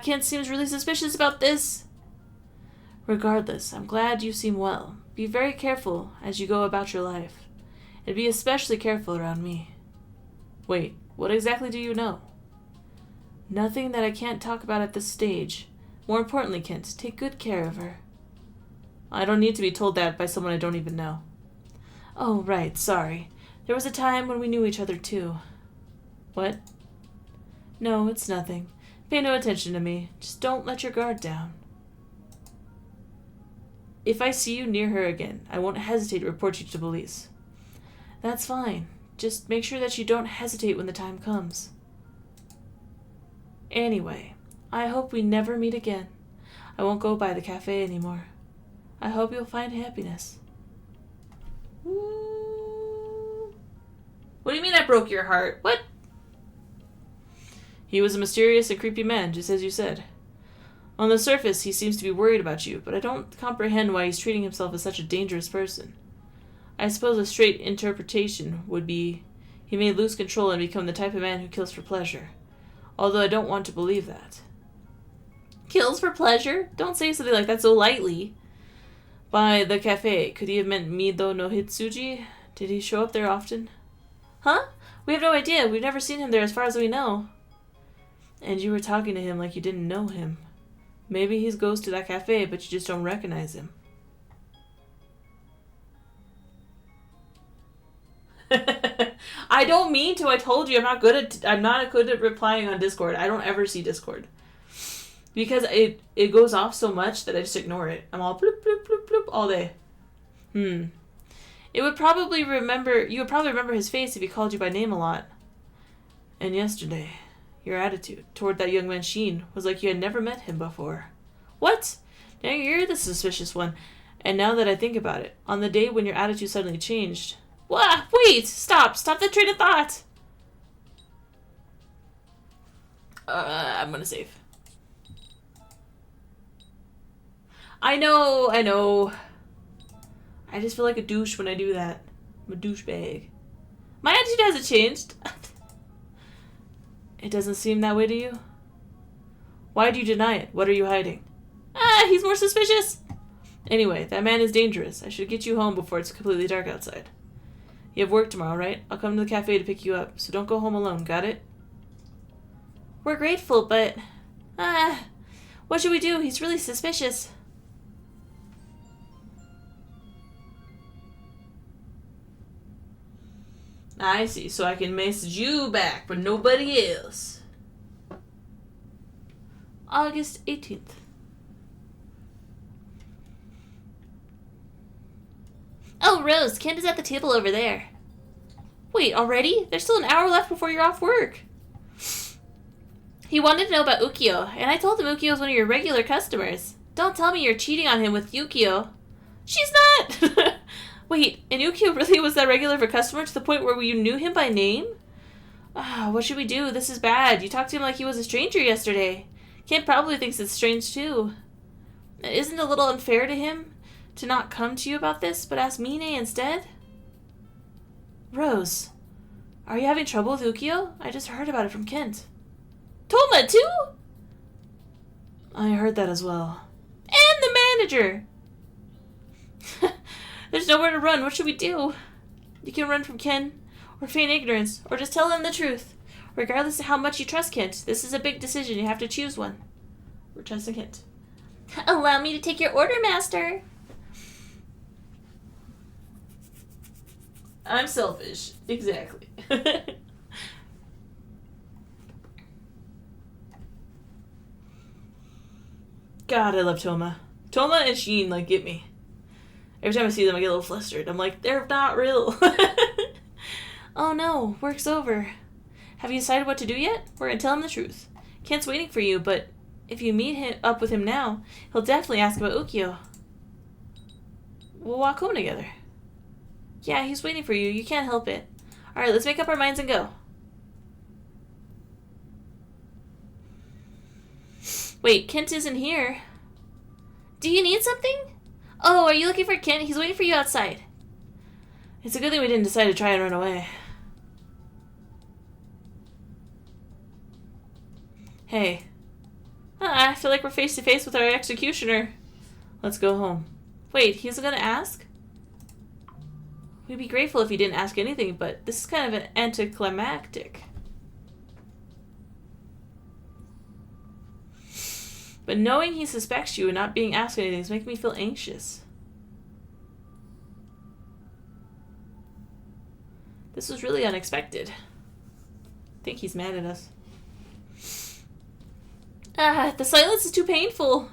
Kent seems really suspicious about this. Regardless, I'm glad you seem well. Be very careful as you go about your life. And be especially careful around me. Wait, what exactly do you know? Nothing that I can't talk about at this stage. More importantly, Kent, take good care of her. I don't need to be told that by someone I don't even know. Oh, right, sorry. There was a time when we knew each other, too. What? No, it's nothing. Pay no attention to me. Just don't let your guard down. If I see you near her again, I won't hesitate to report you to police. That's fine. Just make sure that you don't hesitate when the time comes. Anyway, I hope we never meet again. I won't go by the cafe anymore. I hope you'll find happiness. Ooh. What do you mean I broke your heart? What? He was a mysterious and creepy man, just as you said. On the surface, he seems to be worried about you, but I don't comprehend why he's treating himself as such a dangerous person. I suppose a straight interpretation would be he may lose control and become the type of man who kills for pleasure. Although I don't want to believe that. Kills for pleasure? Don't say something like that so lightly. By the cafe, could he have meant Mido no Hitsuji? Did he show up there often? Huh? We have no idea. We've never seen him there as far as we know. And you were talking to him like you didn't know him. Maybe he goes to that cafe, but you just don't recognize him. I don't mean to. I told you I'm not good at replying on Discord. I don't ever see Discord. Because it goes off so much that I just ignore it. I'm all bloop bloop bloop bloop all day. You would probably remember his face if he called you by name a lot. And yesterday, your attitude toward that young man Sheen was like you had never met him before. What? Now you're the suspicious one. And now that I think about it, on the day when your attitude suddenly changed... What? Wait! Stop the train of thought! I'm gonna save. I know. I just feel like a douche when I do that. I'm a douchebag. My attitude hasn't changed. It doesn't seem that way to you? Why do you deny it? What are you hiding? He's more suspicious. Anyway, that man is dangerous. I should get you home before it's completely dark outside. You have work tomorrow, right? I'll come to the cafe to pick you up, so don't go home alone, got it? We're grateful, but... what should we do? He's really suspicious. I see, so I can message you back, but nobody else. August 18th. Oh, Rose, Kent is at the table over there. Wait, already? There's still an hour left before you're off work. He wanted to know about Ukyo, and I told him Ukyo is one of your regular customers. Don't tell me you're cheating on him with Yukio. She's not! Wait, and Ukyo really was that regular of a customer to the point where you knew him by name? What should we do? This is bad. You talked to him like he was a stranger yesterday. Kent probably thinks it's strange, too. Isn't it a little unfair to him to not come to you about this, but ask Mine instead? Rose, are you having trouble with Ukyo? I just heard about it from Kent. Toma, too? I heard that as well. And the manager! There's nowhere to run. What should we do? You can run from Ken, or feign ignorance, or just tell him the truth. Regardless of how much you trust Kent, this is a big decision. You have to choose one. We're trusting Kent. Allow me to take your order, master. I'm selfish. Exactly. God, I love Toma. Toma and Sheen, get me. Every time I see them, I get a little flustered. I'm like, they're not real. Oh no, work's over. Have you decided what to do yet? We're gonna tell him the truth. Kent's waiting for you, but if you meet up with him now, he'll definitely ask about Ukyo. We'll walk home together. Yeah, he's waiting for you. You can't help it. Alright, let's make up our minds and go. Wait, Kent isn't here. Do you need something? Oh, are you looking for Kent? He's waiting for you outside. It's a good thing we didn't decide to try and run away. Hey. I feel like we're face to face with our executioner. Let's go home. Wait, he's gonna ask? We'd be grateful if he didn't ask anything, but this is kind of an anticlimactic. But knowing he suspects you and not being asked anything is making me feel anxious. This was really unexpected. I think he's mad at us. The silence is too painful.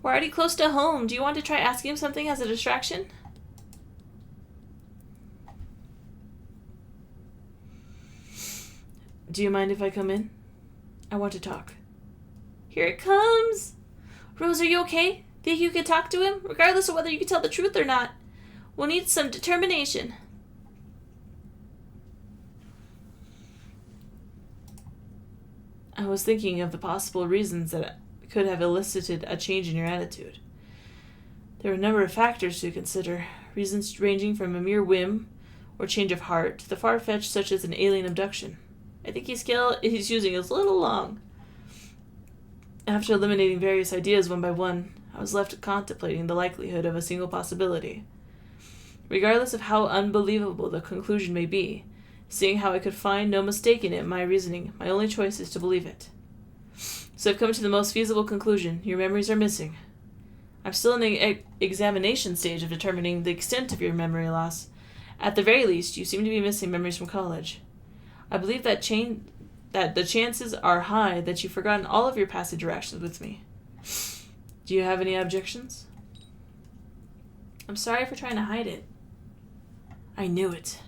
We're already close to home. Do you want to try asking him something as a distraction? Do you mind if I come in? I want to talk. Here it comes! Rose, are you okay? Think you can talk to him? Regardless of whether you can tell the truth or not. We'll need some determination. I was thinking of the possible reasons that could have elicited a change in your attitude. There are a number of factors to consider, reasons ranging from a mere whim or change of heart to the far-fetched such as an alien abduction. I think his scale he's using is a little long. After eliminating various ideas one by one, I was left contemplating the likelihood of a single possibility. Regardless of how unbelievable the conclusion may be, seeing how I could find no mistake in it in my reasoning, my only choice is to believe it. So I've come to the most feasible conclusion. Your memories are missing. I'm still in the examination stage of determining the extent of your memory loss. At the very least, you seem to be missing memories from college. I believe that the chances are high that you've forgotten all of your past interactions with me. Do you have any objections? I'm sorry for trying to hide it. I knew it.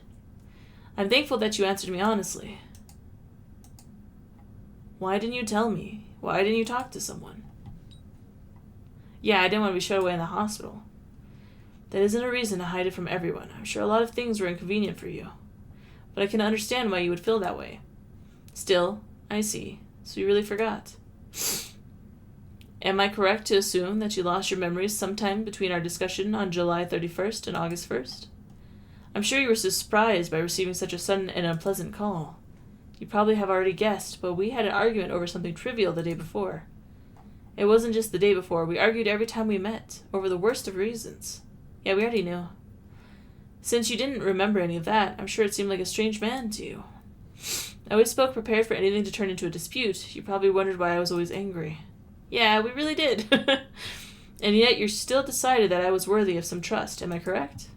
I'm thankful that you answered me honestly. Why didn't you tell me? Why didn't you talk to someone? Yeah, I didn't want to be shut away in the hospital. That isn't a reason to hide it from everyone. I'm sure a lot of things were inconvenient for you. But I can understand why you would feel that way. Still, I see. So you really forgot. Am I correct to assume that you lost your memories sometime between our discussion on July 31st and August 1st? I'm sure you were surprised by receiving such a sudden and unpleasant call. You probably have already guessed, but we had an argument over something trivial the day before. It wasn't just the day before. We argued every time we met, over the worst of reasons. Yeah, we already knew. Since you didn't remember any of that, I'm sure it seemed like a strange man to you. I always spoke prepared for anything to turn into a dispute. You probably wondered why I was always angry. Yeah, we really did. And yet you still decided that I was worthy of some trust, am I correct?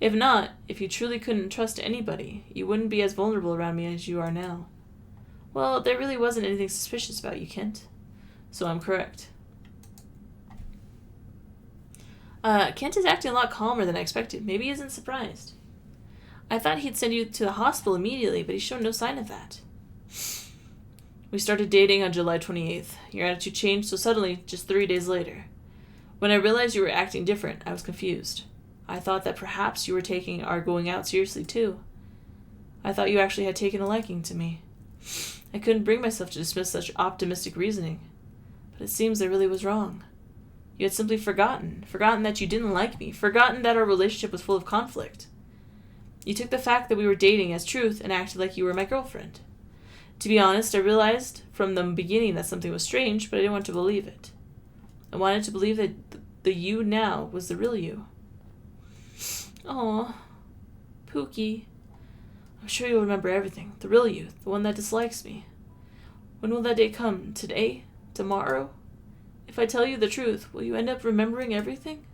If not, if you truly couldn't trust anybody, you wouldn't be as vulnerable around me as you are now. Well, there really wasn't anything suspicious about you, Kent. So I'm correct. Kent is acting a lot calmer than I expected. Maybe he isn't surprised. I thought he'd send you to the hospital immediately, but he showed no sign of that. We started dating on July 28th. Your attitude changed so suddenly just 3 days later. When I realized you were acting different, I was confused. I thought that perhaps you were taking our going out seriously too. I thought you actually had taken a liking to me. I couldn't bring myself to dismiss such optimistic reasoning. But it seems I really was wrong. You had simply forgotten that you didn't like me, forgotten that our relationship was full of conflict. You took the fact that we were dating as truth and acted like you were my girlfriend. To be honest, I realized from the beginning that something was strange, but I didn't want to believe it. I wanted to believe that the you now was the real you. Aw, Pookie. I'm sure you'll remember everything. The real you, the one that dislikes me. When will that day come? Today? Tomorrow? If I tell you the truth, will you end up remembering everything?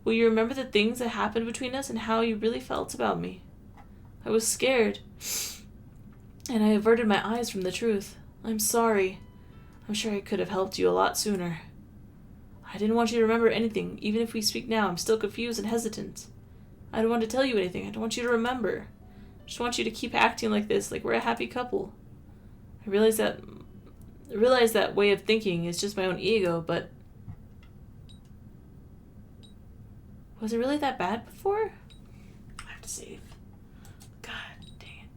Will you remember the things that happened between us and how you really felt about me? I was scared, and I averted my eyes from the truth. I'm sorry. I'm sure I could have helped you a lot sooner. I didn't want you to remember anything. Even if we speak now, I'm still confused and hesitant. I don't want to tell you anything. I don't want you to remember. I just want you to keep acting like this, like we're a happy couple. I realize that way of thinking is just my own ego, but was it really that bad before? I have to save. God dang it.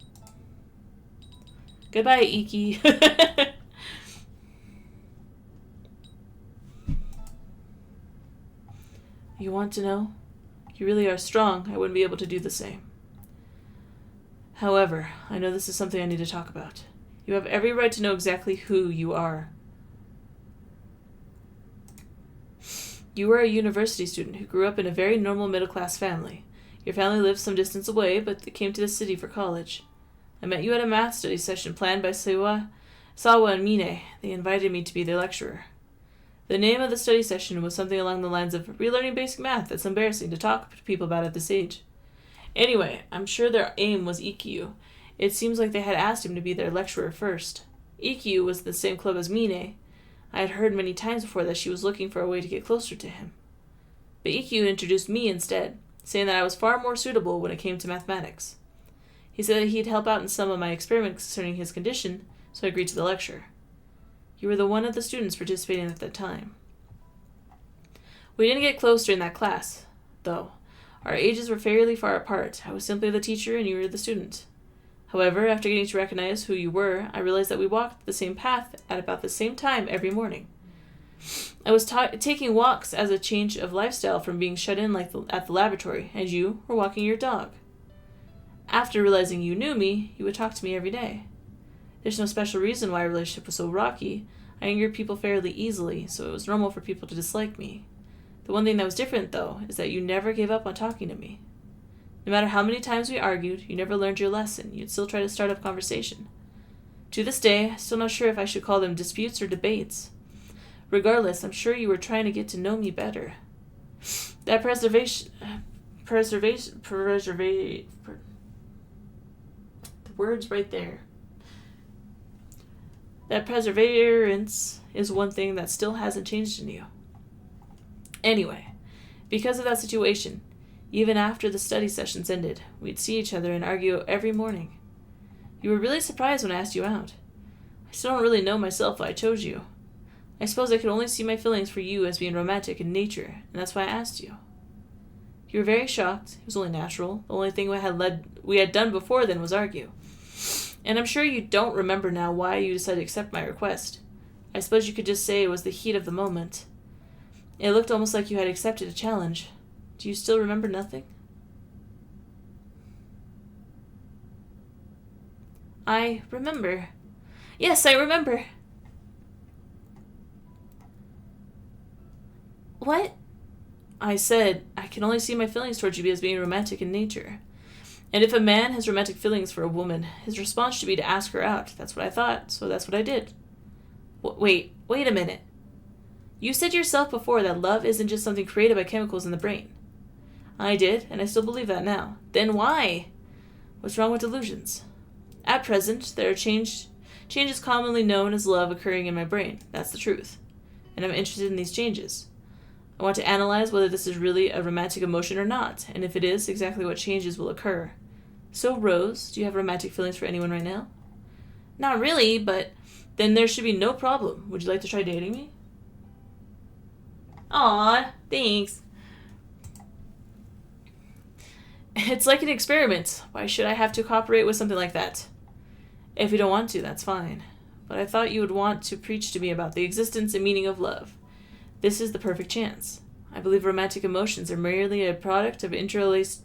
Goodbye, Iki. You want to know? You really are strong. I wouldn't be able to do the same. However, I know this is something I need to talk about. You have every right to know exactly who you are. You are a university student who grew up in a very normal middle-class family. Your family lives some distance away, but they came to the city for college. I met you at a math study session planned by Sawa and Mine. They invited me to be their lecturer. The name of the study session was something along the lines of relearning basic math that's embarrassing to talk to people about at this age. Anyway, I'm sure their aim was EQ. It seems like they had asked him to be their lecturer first. EQ was the same club as Mine. I had heard many times before that she was looking for a way to get closer to him. But EQ introduced me instead, saying that I was far more suitable when it came to mathematics. He said that he'd help out in some of my experiments concerning his condition, so I agreed to the lecture. You were the one of the students participating at that time. We didn't get close during that class, though. Our ages were fairly far apart. I was simply the teacher and you were the student. However, after getting to recognize who you were, I realized that we walked the same path at about the same time every morning. I was taking walks as a change of lifestyle from being shut in at the laboratory, and you were walking your dog. After realizing you knew me, you would talk to me every day. There's no special reason why our relationship was so rocky. I angered people fairly easily, so it was normal for people to dislike me. The one thing that was different, though, is that you never gave up on talking to me. No matter how many times we argued, you never learned your lesson. You'd still try to start up conversation. To this day, I'm still not sure if I should call them disputes or debates. Regardless, I'm sure you were trying to get to know me better. That the words right there. That perseverance is one thing that still hasn't changed in you. Anyway, because of that situation, even after the study sessions ended, we'd see each other and argue every morning. You were really surprised when I asked you out. I still don't really know myself why I chose you. I suppose I could only see my feelings for you as being romantic in nature, and that's why I asked you. You were very shocked. It was only natural. The only thing we had done before then was argue. And I'm sure you don't remember now why you decided to accept my request. I suppose you could just say it was the heat of the moment. It looked almost like you had accepted a challenge. Do you still remember nothing? I remember. Yes, I remember. What? I said, I can only see my feelings towards you as being romantic in nature. And if a man has romantic feelings for a woman, his response should be to ask her out. That's what I thought, so that's what I did. Wait a minute. You said yourself before that love isn't just something created by chemicals in the brain. I did, and I still believe that now. Then why? What's wrong with delusions? At present, there are changes commonly known as love occurring in my brain. That's the truth. And I'm interested in these changes. I want to analyze whether this is really a romantic emotion or not, and if it is, exactly what changes will occur. So, Rose, do you have romantic feelings for anyone right now? Not really, but then there should be no problem. Would you like to try dating me? Aw, thanks. It's like an experiment. Why should I have to cooperate with something like that? If you don't want to, that's fine. But I thought you would want to preach to me about the existence and meaning of love. This is the perfect chance. I believe romantic emotions are merely a product of intertraceable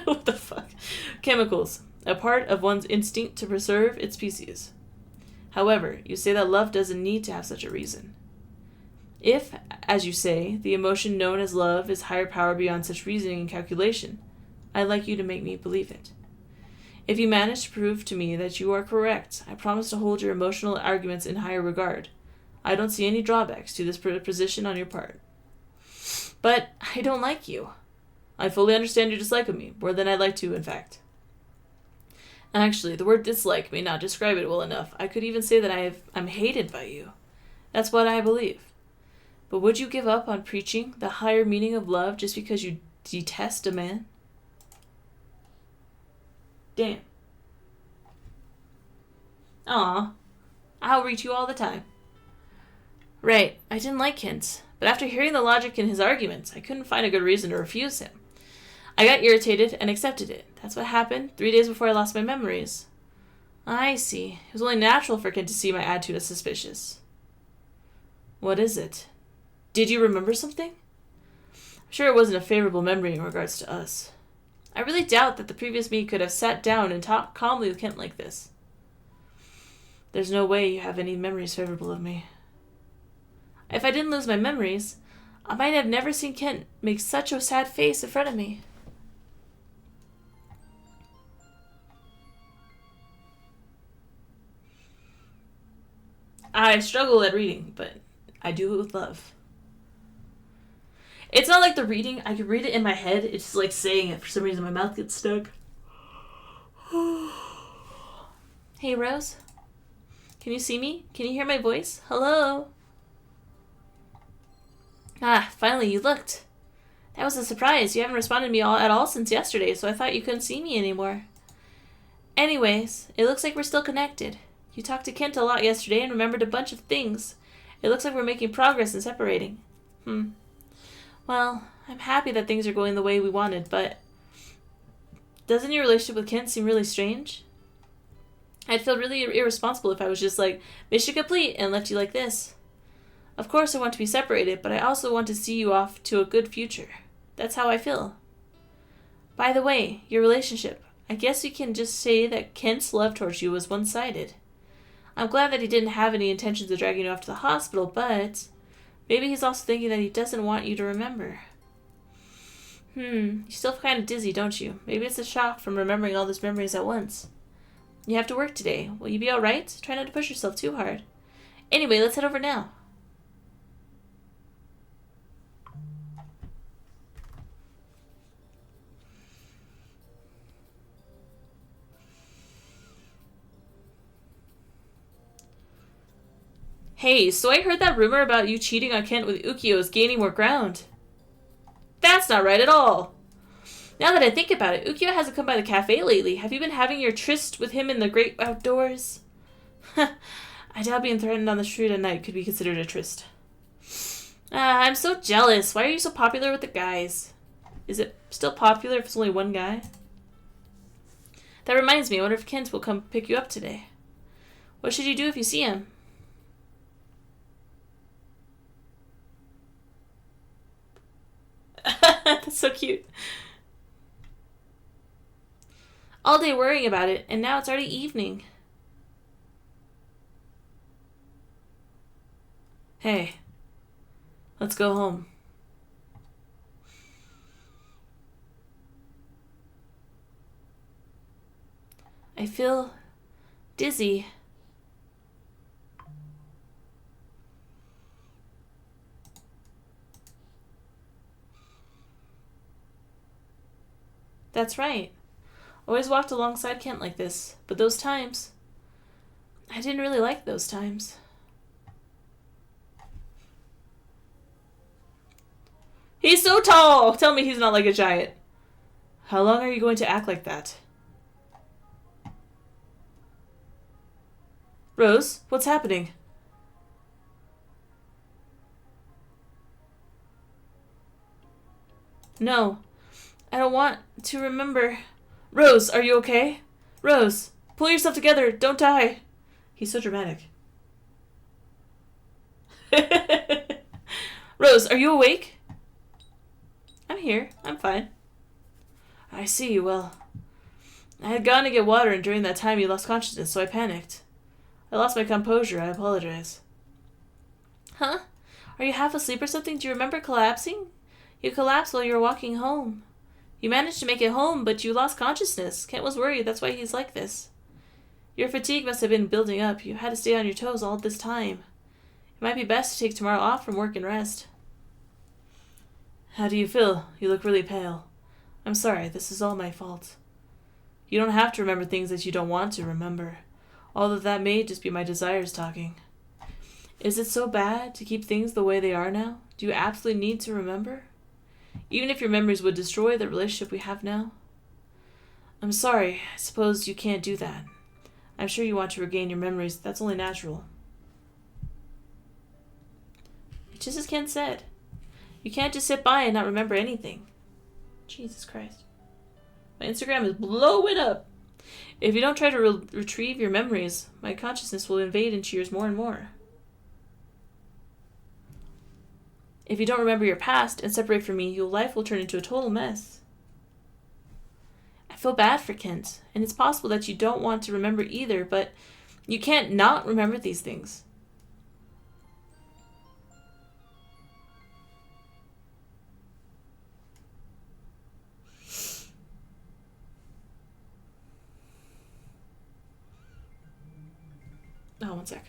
what the fuck? Chemicals, a part of one's instinct to preserve its species. However, you say that love doesn't need to have such a reason. If, as you say, the emotion known as love is higher power beyond such reasoning and calculation, I'd like you to make me believe it. If you manage to prove to me that you are correct, I promise to hold your emotional arguments in higher regard. I don't see any drawbacks to this position on your part. But I don't like you. I fully understand your dislike of me, more than I'd like to, in fact. Actually, the word dislike may not describe it well enough. I could even say that I'm hated by you. That's what I believe. But would you give up on preaching the higher meaning of love just because you detest a man? Damn. Aw. I'll reach you all the time. Right, I didn't like Kent, but after hearing the logic in his arguments, I couldn't find a good reason to refuse him. I got irritated and accepted it. That's what happened 3 days before I lost my memories. I see. It was only natural for Kent to see my attitude as suspicious. What is it? Did you remember something? I'm sure it wasn't a favorable memory in regards to us. I really doubt that the previous me could have sat down and talked calmly with Kent like this. There's no way you have any memories favorable of me. If I didn't lose my memories, I might have never seen Kent make such a sad face in front of me. I struggle at reading, but I do it with love. It's not like the reading. I can read it in my head. It's just like saying it. For some reason, my mouth gets stuck. Hey, Rose. Can you see me? Can you hear my voice? Hello? Ah, finally you looked. That was a surprise. You haven't responded to me at all since yesterday, so I thought you couldn't see me anymore. Anyways, it looks like we're still connected. You talked to Kent a lot yesterday and remembered a bunch of things. It looks like we're making progress in separating. Well, I'm happy that things are going the way we wanted, but doesn't your relationship with Kent seem really strange? I'd feel really irresponsible if I was just like, mission complete, and left you like this. Of course I want to be separated, but I also want to see you off to a good future. That's how I feel. By the way, your relationship. I guess we can just say that Kent's love towards you was one-sided. I'm glad that he didn't have any intentions of dragging you off to the hospital, but maybe he's also thinking that he doesn't want you to remember. You still feel kind of dizzy, don't you? Maybe it's a shock from remembering all those memories at once. You have to work today. Will you be alright? Try not to push yourself too hard. Anyway, let's head over now. Hey, so I heard that rumor about you cheating on Kent with Ukyo is gaining more ground. That's not right at all. Now that I think about it, Ukyo hasn't come by the cafe lately. Have you been having your tryst with him in the great outdoors? I doubt being threatened on the street at night could be considered a tryst. I'm so jealous. Why are you so popular with the guys? Is it still popular if it's only one guy? That reminds me, I wonder if Kent will come pick you up today. What should you do if you see him? That's so cute. All day worrying about it, and now it's already evening. Hey, let's go home. I feel dizzy. That's right. Always walked alongside Kent like this, but those times, I didn't really like those times. He's so tall! Tell me he's not like a giant. How long are you going to act like that? Rose, what's happening? No, I don't want to remember. Rose, are you okay? Rose, pull yourself together. Don't die. He's so dramatic. Rose, are you awake? I'm here. I'm fine. I see. Well, I had gone to get water, and during that time you lost consciousness, so I panicked. I lost my composure. I apologize. Huh? Are you half asleep or something? Do you remember collapsing? You collapsed while you were walking home. You managed to make it home, but you lost consciousness. Kent was worried. That's why he's like this. Your fatigue must have been building up. You had to stay on your toes all this time. It might be best to take tomorrow off from work and rest. How do you feel? You look really pale. I'm sorry. This is all my fault. You don't have to remember things that you don't want to remember. All of that may just be my desires talking. Is it so bad to keep things the way they are now? Do you absolutely need to remember? Even if your memories would destroy the relationship we have now? I'm sorry. I suppose you can't do that. I'm sure you want to regain your memories. That's only natural. It's just as Ken said. You can't just sit by and not remember anything. Jesus Christ. My Instagram is blowing up. If you don't try to retrieve your memories, my consciousness will invade into yours more and more. If you don't remember your past and separate from me, your life will turn into a total mess. I feel bad for Kent, and it's possible that you don't want to remember either, but you can't not remember these things. Oh, one sec.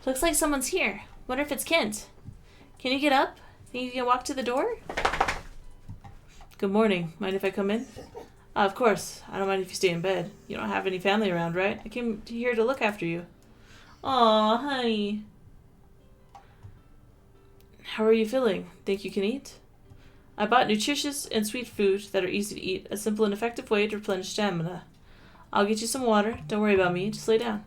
Looks like someone's here. Wonder if it's Kent. Can you get up? Think you can walk to the door? Good morning. Mind if I come in? Of course. I don't mind if you stay in bed. You don't have any family around, right? I came here to look after you. Aw, honey. How are you feeling? Think you can eat? I bought nutritious and sweet food that are easy to eat, a simple and effective way to replenish stamina. I'll get you some water. Don't worry about me. Just lay down.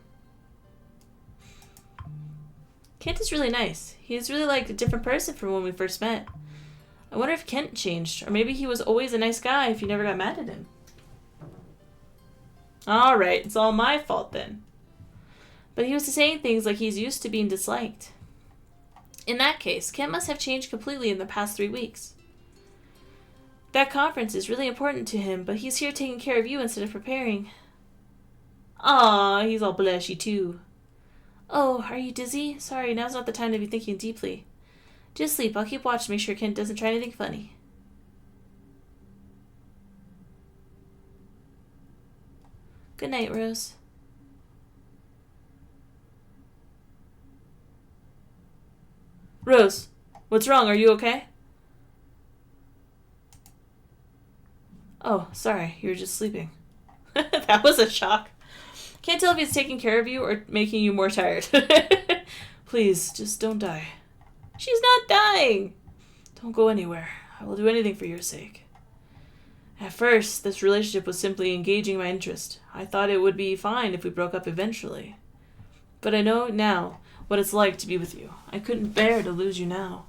Kent is really nice. He is really like a different person from when we first met. I wonder if Kent changed, or maybe he was always a nice guy if you never got mad at him. Alright, it's all my fault then. But he was saying things like he's used to being disliked. In that case, Kent must have changed completely in the past 3 weeks. That conference is really important to him, but he's here taking care of you instead of preparing. Aw, he's all blushy too. Oh, are you dizzy? Sorry, now's not the time to be thinking deeply. Just sleep. I'll keep watch to make sure Kent doesn't try anything funny. Good night, Rose. Rose, what's wrong? Are you okay? Oh, sorry. You were just sleeping. That was a shock. Can't tell if he's taking care of you or making you more tired. Please, just don't die. She's not dying. Don't go anywhere. I will do anything for your sake. At first, this relationship was simply engaging my interest. I thought it would be fine if we broke up eventually. But I know now what it's like to be with you. I couldn't bear to lose you now.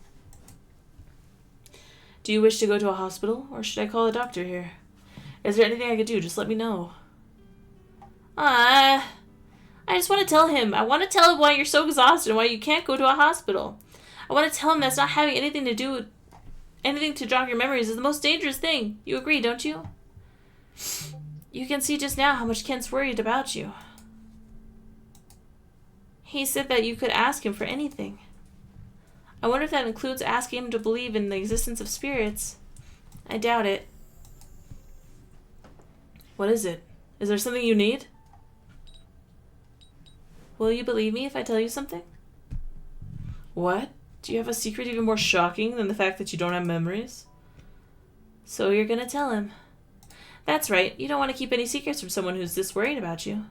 Do you wish to go to a hospital, or should I call a doctor here? Is there anything I could do? Just let me know. I just want to tell him. I want to tell him why you're so exhausted and why you can't go to a hospital. I want to tell him that's not having anything to do with anything to jog your memories is the most dangerous thing. You agree, don't you? You can see just now how much Kent's worried about you. He said that you could ask him for anything. I wonder if that includes asking him to believe in the existence of spirits. I doubt it. What is it? Is there something you need? Will you believe me if I tell you something? What? Do you have a secret even more shocking than the fact that you don't have memories? So you're gonna tell him. That's right. You don't want to keep any secrets from someone who's this worried about you.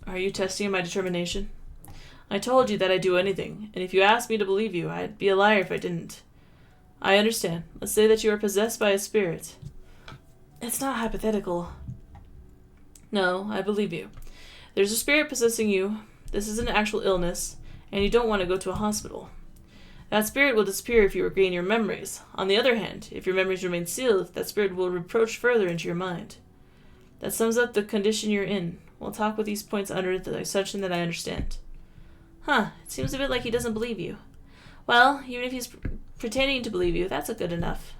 Are you testing my determination? I told you that I'd do anything, and if you asked me to believe you, I'd be a liar if I didn't. I understand. Let's say that you are possessed by a spirit. It's not hypothetical. No, I believe you. There's a spirit possessing you. This is an actual illness, and you don't want to go to a hospital. That spirit will disappear if you regain your memories. On the other hand, if your memories remain sealed, that spirit will reproach further into your mind. That sums up the condition you're in. We'll talk with these points under the assumption that I understand. Huh, it seems a bit like he doesn't believe you. Well, even if he's pretending to believe you, that's good enough.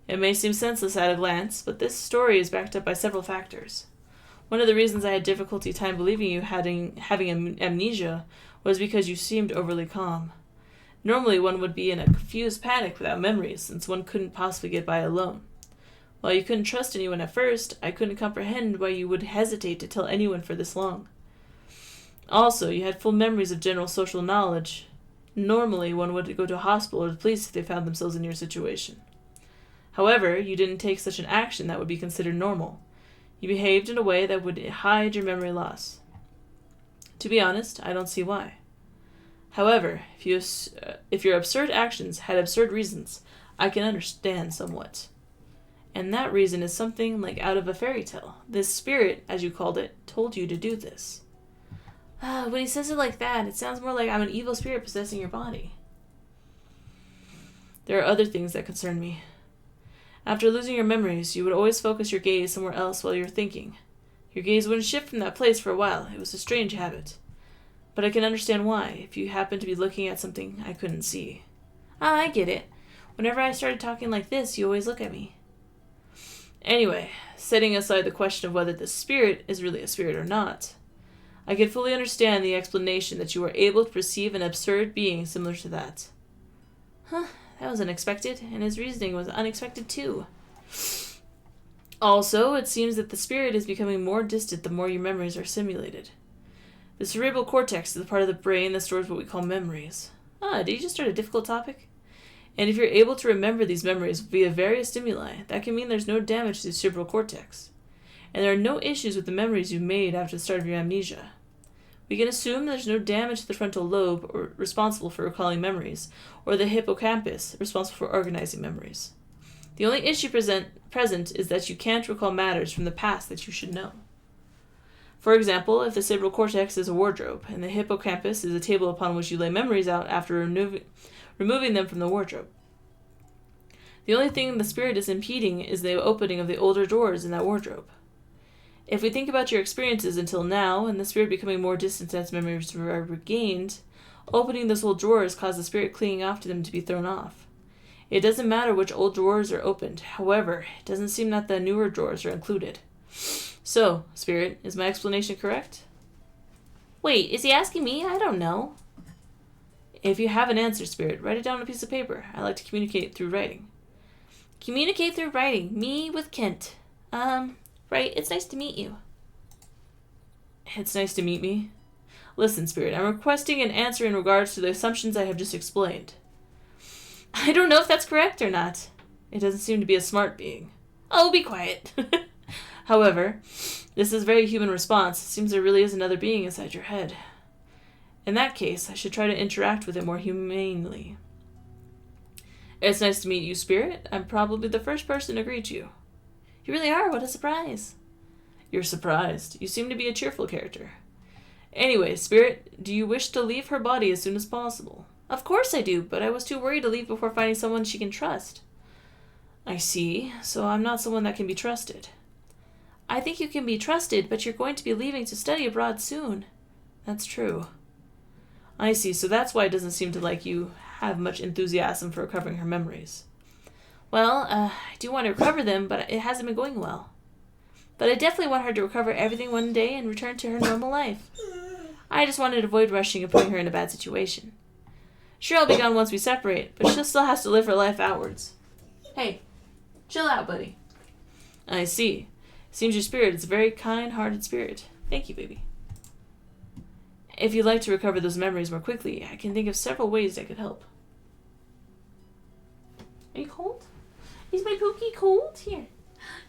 It may seem senseless at a glance, but this story is backed up by several factors. One of the reasons I had difficulty time believing you having amnesia was because you seemed overly calm. Normally one would be in a confused panic without memories, since one couldn't possibly get by alone. While you couldn't trust anyone at first, I couldn't comprehend why you would hesitate to tell anyone for this long. Also, you had full memories of general social knowledge. Normally, one would go to a hospital or the police if they found themselves in your situation. However, you didn't take such an action that would be considered normal. You behaved in a way that would hide your memory loss. To be honest, I don't see why. However, if your absurd actions had absurd reasons, I can understand somewhat. And that reason is something like out of a fairy tale. This spirit, as you called it, told you to do this. When he says it like that, it sounds more like I'm an evil spirit possessing your body. There are other things that concern me. After losing your memories, you would always focus your gaze somewhere else while you were thinking. Your gaze wouldn't shift from that place for a while. It was a strange habit. But I can understand why, if you happened to be looking at something I couldn't see. I get it. Whenever I started talking like this, you always look at me. Anyway, setting aside the question of whether the spirit is really a spirit or not, I can fully understand the explanation that you were able to perceive an absurd being similar to that. Huh, that was unexpected, and his reasoning was unexpected too. Also, it seems that the spirit is becoming more distant the more your memories are simulated. The cerebral cortex is the part of the brain that stores what we call memories. Did you just start a difficult topic? And if you're able to remember these memories via various stimuli, that can mean there's no damage to the cerebral cortex. And there are no issues with the memories you've made after the start of your amnesia. We can assume there's no damage to the frontal lobe responsible for recalling memories, or the hippocampus responsible for organizing memories. The only issue present is that you can't recall matters from the past that you should know. For example, if the cerebral cortex is a wardrobe, and the hippocampus is a table upon which you lay memories out after removing them from the wardrobe. The only thing the spirit is impeding is the opening of the older doors in that wardrobe. If we think about your experiences until now, and the spirit becoming more distant as memories are regained, opening those old drawers caused the spirit clinging off to them to be thrown off. It doesn't matter which old drawers are opened. However, it doesn't seem that the newer drawers are included. So, spirit, is my explanation correct? Wait, is he asking me? I don't know. If you have an answer, spirit, write it down on a piece of paper. I like to communicate through writing. Communicate through writing. Me with Kent. Right, it's nice to meet you. It's nice to meet me. Listen, spirit, I'm requesting an answer in regards to the assumptions I have just explained. I don't know if that's correct or not. It doesn't seem to be a smart being. Oh, be quiet. However, this is a very human response. It seems there really is another being inside your head. In that case, I should try to interact with it more humanely. It's nice to meet you, spirit. I'm probably the first person to greet you. You really are. What a surprise. You're surprised. You seem to be a cheerful character. Anyway, spirit, do you wish to leave her body as soon as possible? Of course I do, but I was too worried to leave before finding someone she can trust. I see. So I'm not someone that can be trusted. I think you can be trusted, but you're going to be leaving to study abroad soon. That's true. I see. So that's why it doesn't seem to like you have much enthusiasm for recovering her memories. Well, I do want to recover them, but it hasn't been going well. But I definitely want her to recover everything one day and return to her normal life. I just wanted to avoid rushing and putting her in a bad situation. Sure, I'll be gone once we separate, but she still has to live her life outwards. Hey, chill out, buddy. I see. Seems your spirit is a very kind-hearted spirit. Thank you, baby. If you'd like to recover those memories more quickly, I can think of several ways that could help. Are you cold? Is my Pookie cold? Here.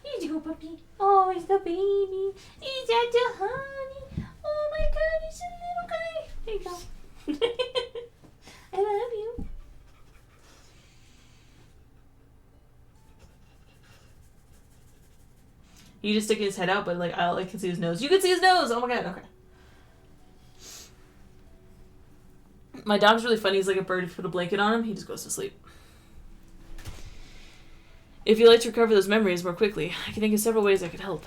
Here you go, puppy. Oh, he's the baby. He's that the honey. Oh my god, he's a little guy. There you go. I love you. He just sticking his head out, but like I can see his nose. You can see his nose! Oh my god, okay. My dog's really funny. He's like a bird. If you put a blanket on him, he just goes to sleep. If you'd like to recover those memories more quickly, I can think of several ways I could help.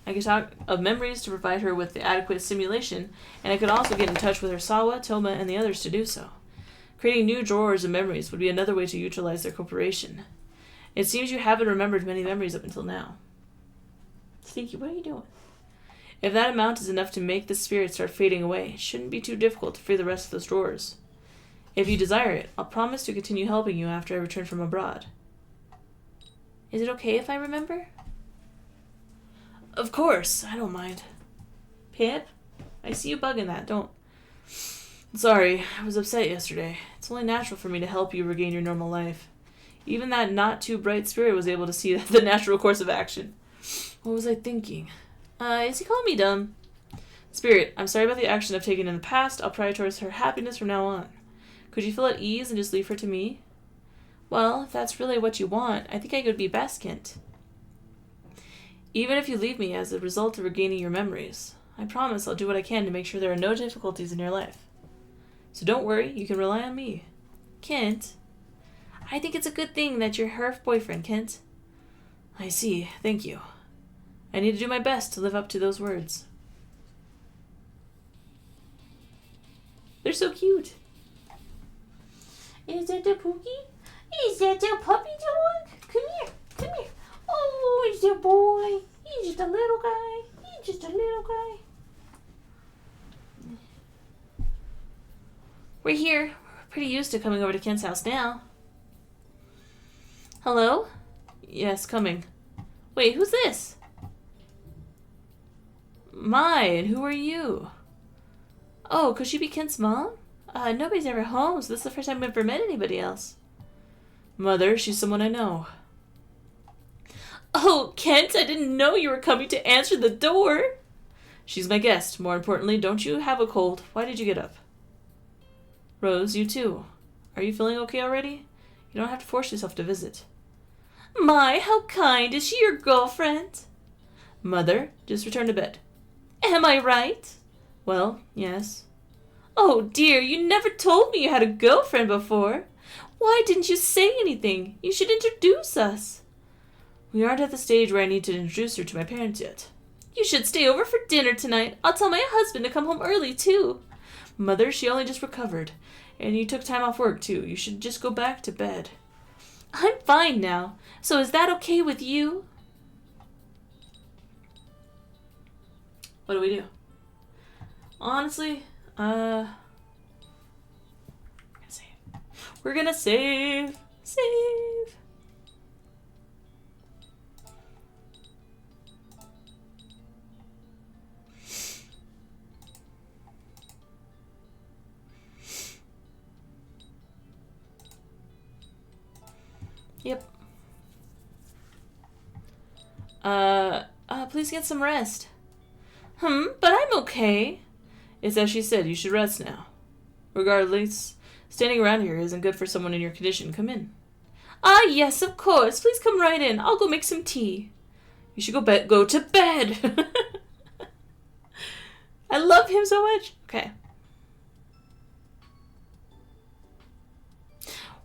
I could talk of memories to provide her with the adequate stimulation, and I could also get in touch with her Sawa, Toma, and the others to do so. Creating new drawers of memories would be another way to utilize their cooperation. It seems you haven't remembered many memories up until now. Stinky, what are you doing? If that amount is enough to make the spirit start fading away, it shouldn't be too difficult to free the rest of those drawers. If you desire it, I'll promise to continue helping you after I return from abroad. Is it okay if I remember? Of course, I don't mind. Pip? I see you bugging that, don't. Sorry, I was upset yesterday. It's only natural for me to help you regain your normal life. Even that not-too-bright spirit was able to see the natural course of action. What was I thinking? Is he calling me dumb? Spirit, I'm sorry about the action I've taken in the past. I'll prioritize her happiness from now on. Could you feel at ease and just leave her to me? Well, if that's really what you want, I think I could be best, Kent. Even if you leave me as a result of regaining your memories, I promise I'll do what I can to make sure there are no difficulties in your life. So don't worry, you can rely on me. Kent, I think it's a good thing that you're her boyfriend, Kent. I see. Thank you. I need to do my best to live up to those words. They're so cute. Is that the Pookie? Is that the puppy dog? Come here. Come here. Oh, it's a boy. He's just a little guy. He's just a little guy. We're here. We're pretty used to coming over to Kent's house now. Hello? Yes, coming. Wait, who's this? My, and who are you? Oh, could she be Kent's mom? Nobody's ever home, so this is the first time I've ever met anybody else. Mother, she's someone I know. Oh, Kent, I didn't know you were coming to answer the door. She's my guest. More importantly, don't you have a cold? Why did you get up? Rose, you too. Are you feeling okay already? You don't have to force yourself to visit. My, how kind. Is she your girlfriend? Mother, just return to bed. Am I right? Well, yes. Oh dear, you never told me you had a girlfriend before. Why didn't you say anything? You should introduce us. We aren't at the stage where I need to introduce her to my parents yet. You should stay over for dinner tonight. I'll tell my husband to come home early, too. Mother, she only just recovered. And you took time off work, too. You should just go back to bed. I'm fine now. So is that okay with you? What do we do? Honestly, we're gonna save. We're gonna save. Save. Yep. Please get some rest. But I'm okay. It's as she said, you should rest now. Regardless, standing around here isn't good for someone in your condition. Come in. Ah, yes, of course. Please come right in. I'll go make some tea. You should go to bed. I love him so much. Okay.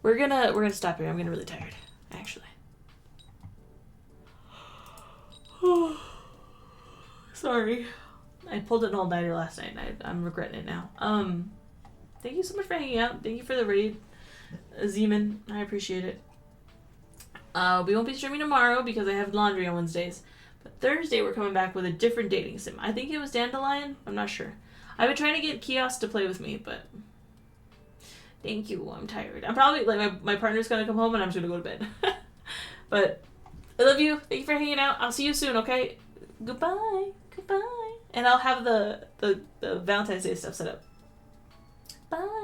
We're gonna stop here. I'm getting really tired, actually. Sorry. I pulled an all-nighter last night, and I'm regretting it now. Thank you so much for hanging out. Thank you for the raid, Zeman. I appreciate it. We won't be streaming tomorrow because I have laundry on Wednesdays. But Thursday, we're coming back with a different dating sim. I think it was Dandelion. I'm not sure. I've been trying to get Kiosk to play with me, but... Thank you. I'm tired. I'm probably... Like, my partner's going to come home, and I'm just going to go to bed. But I love you. Thank you for hanging out. I'll see you soon, okay? Goodbye. Goodbye. And I'll have the Valentine's Day stuff set up. Bye.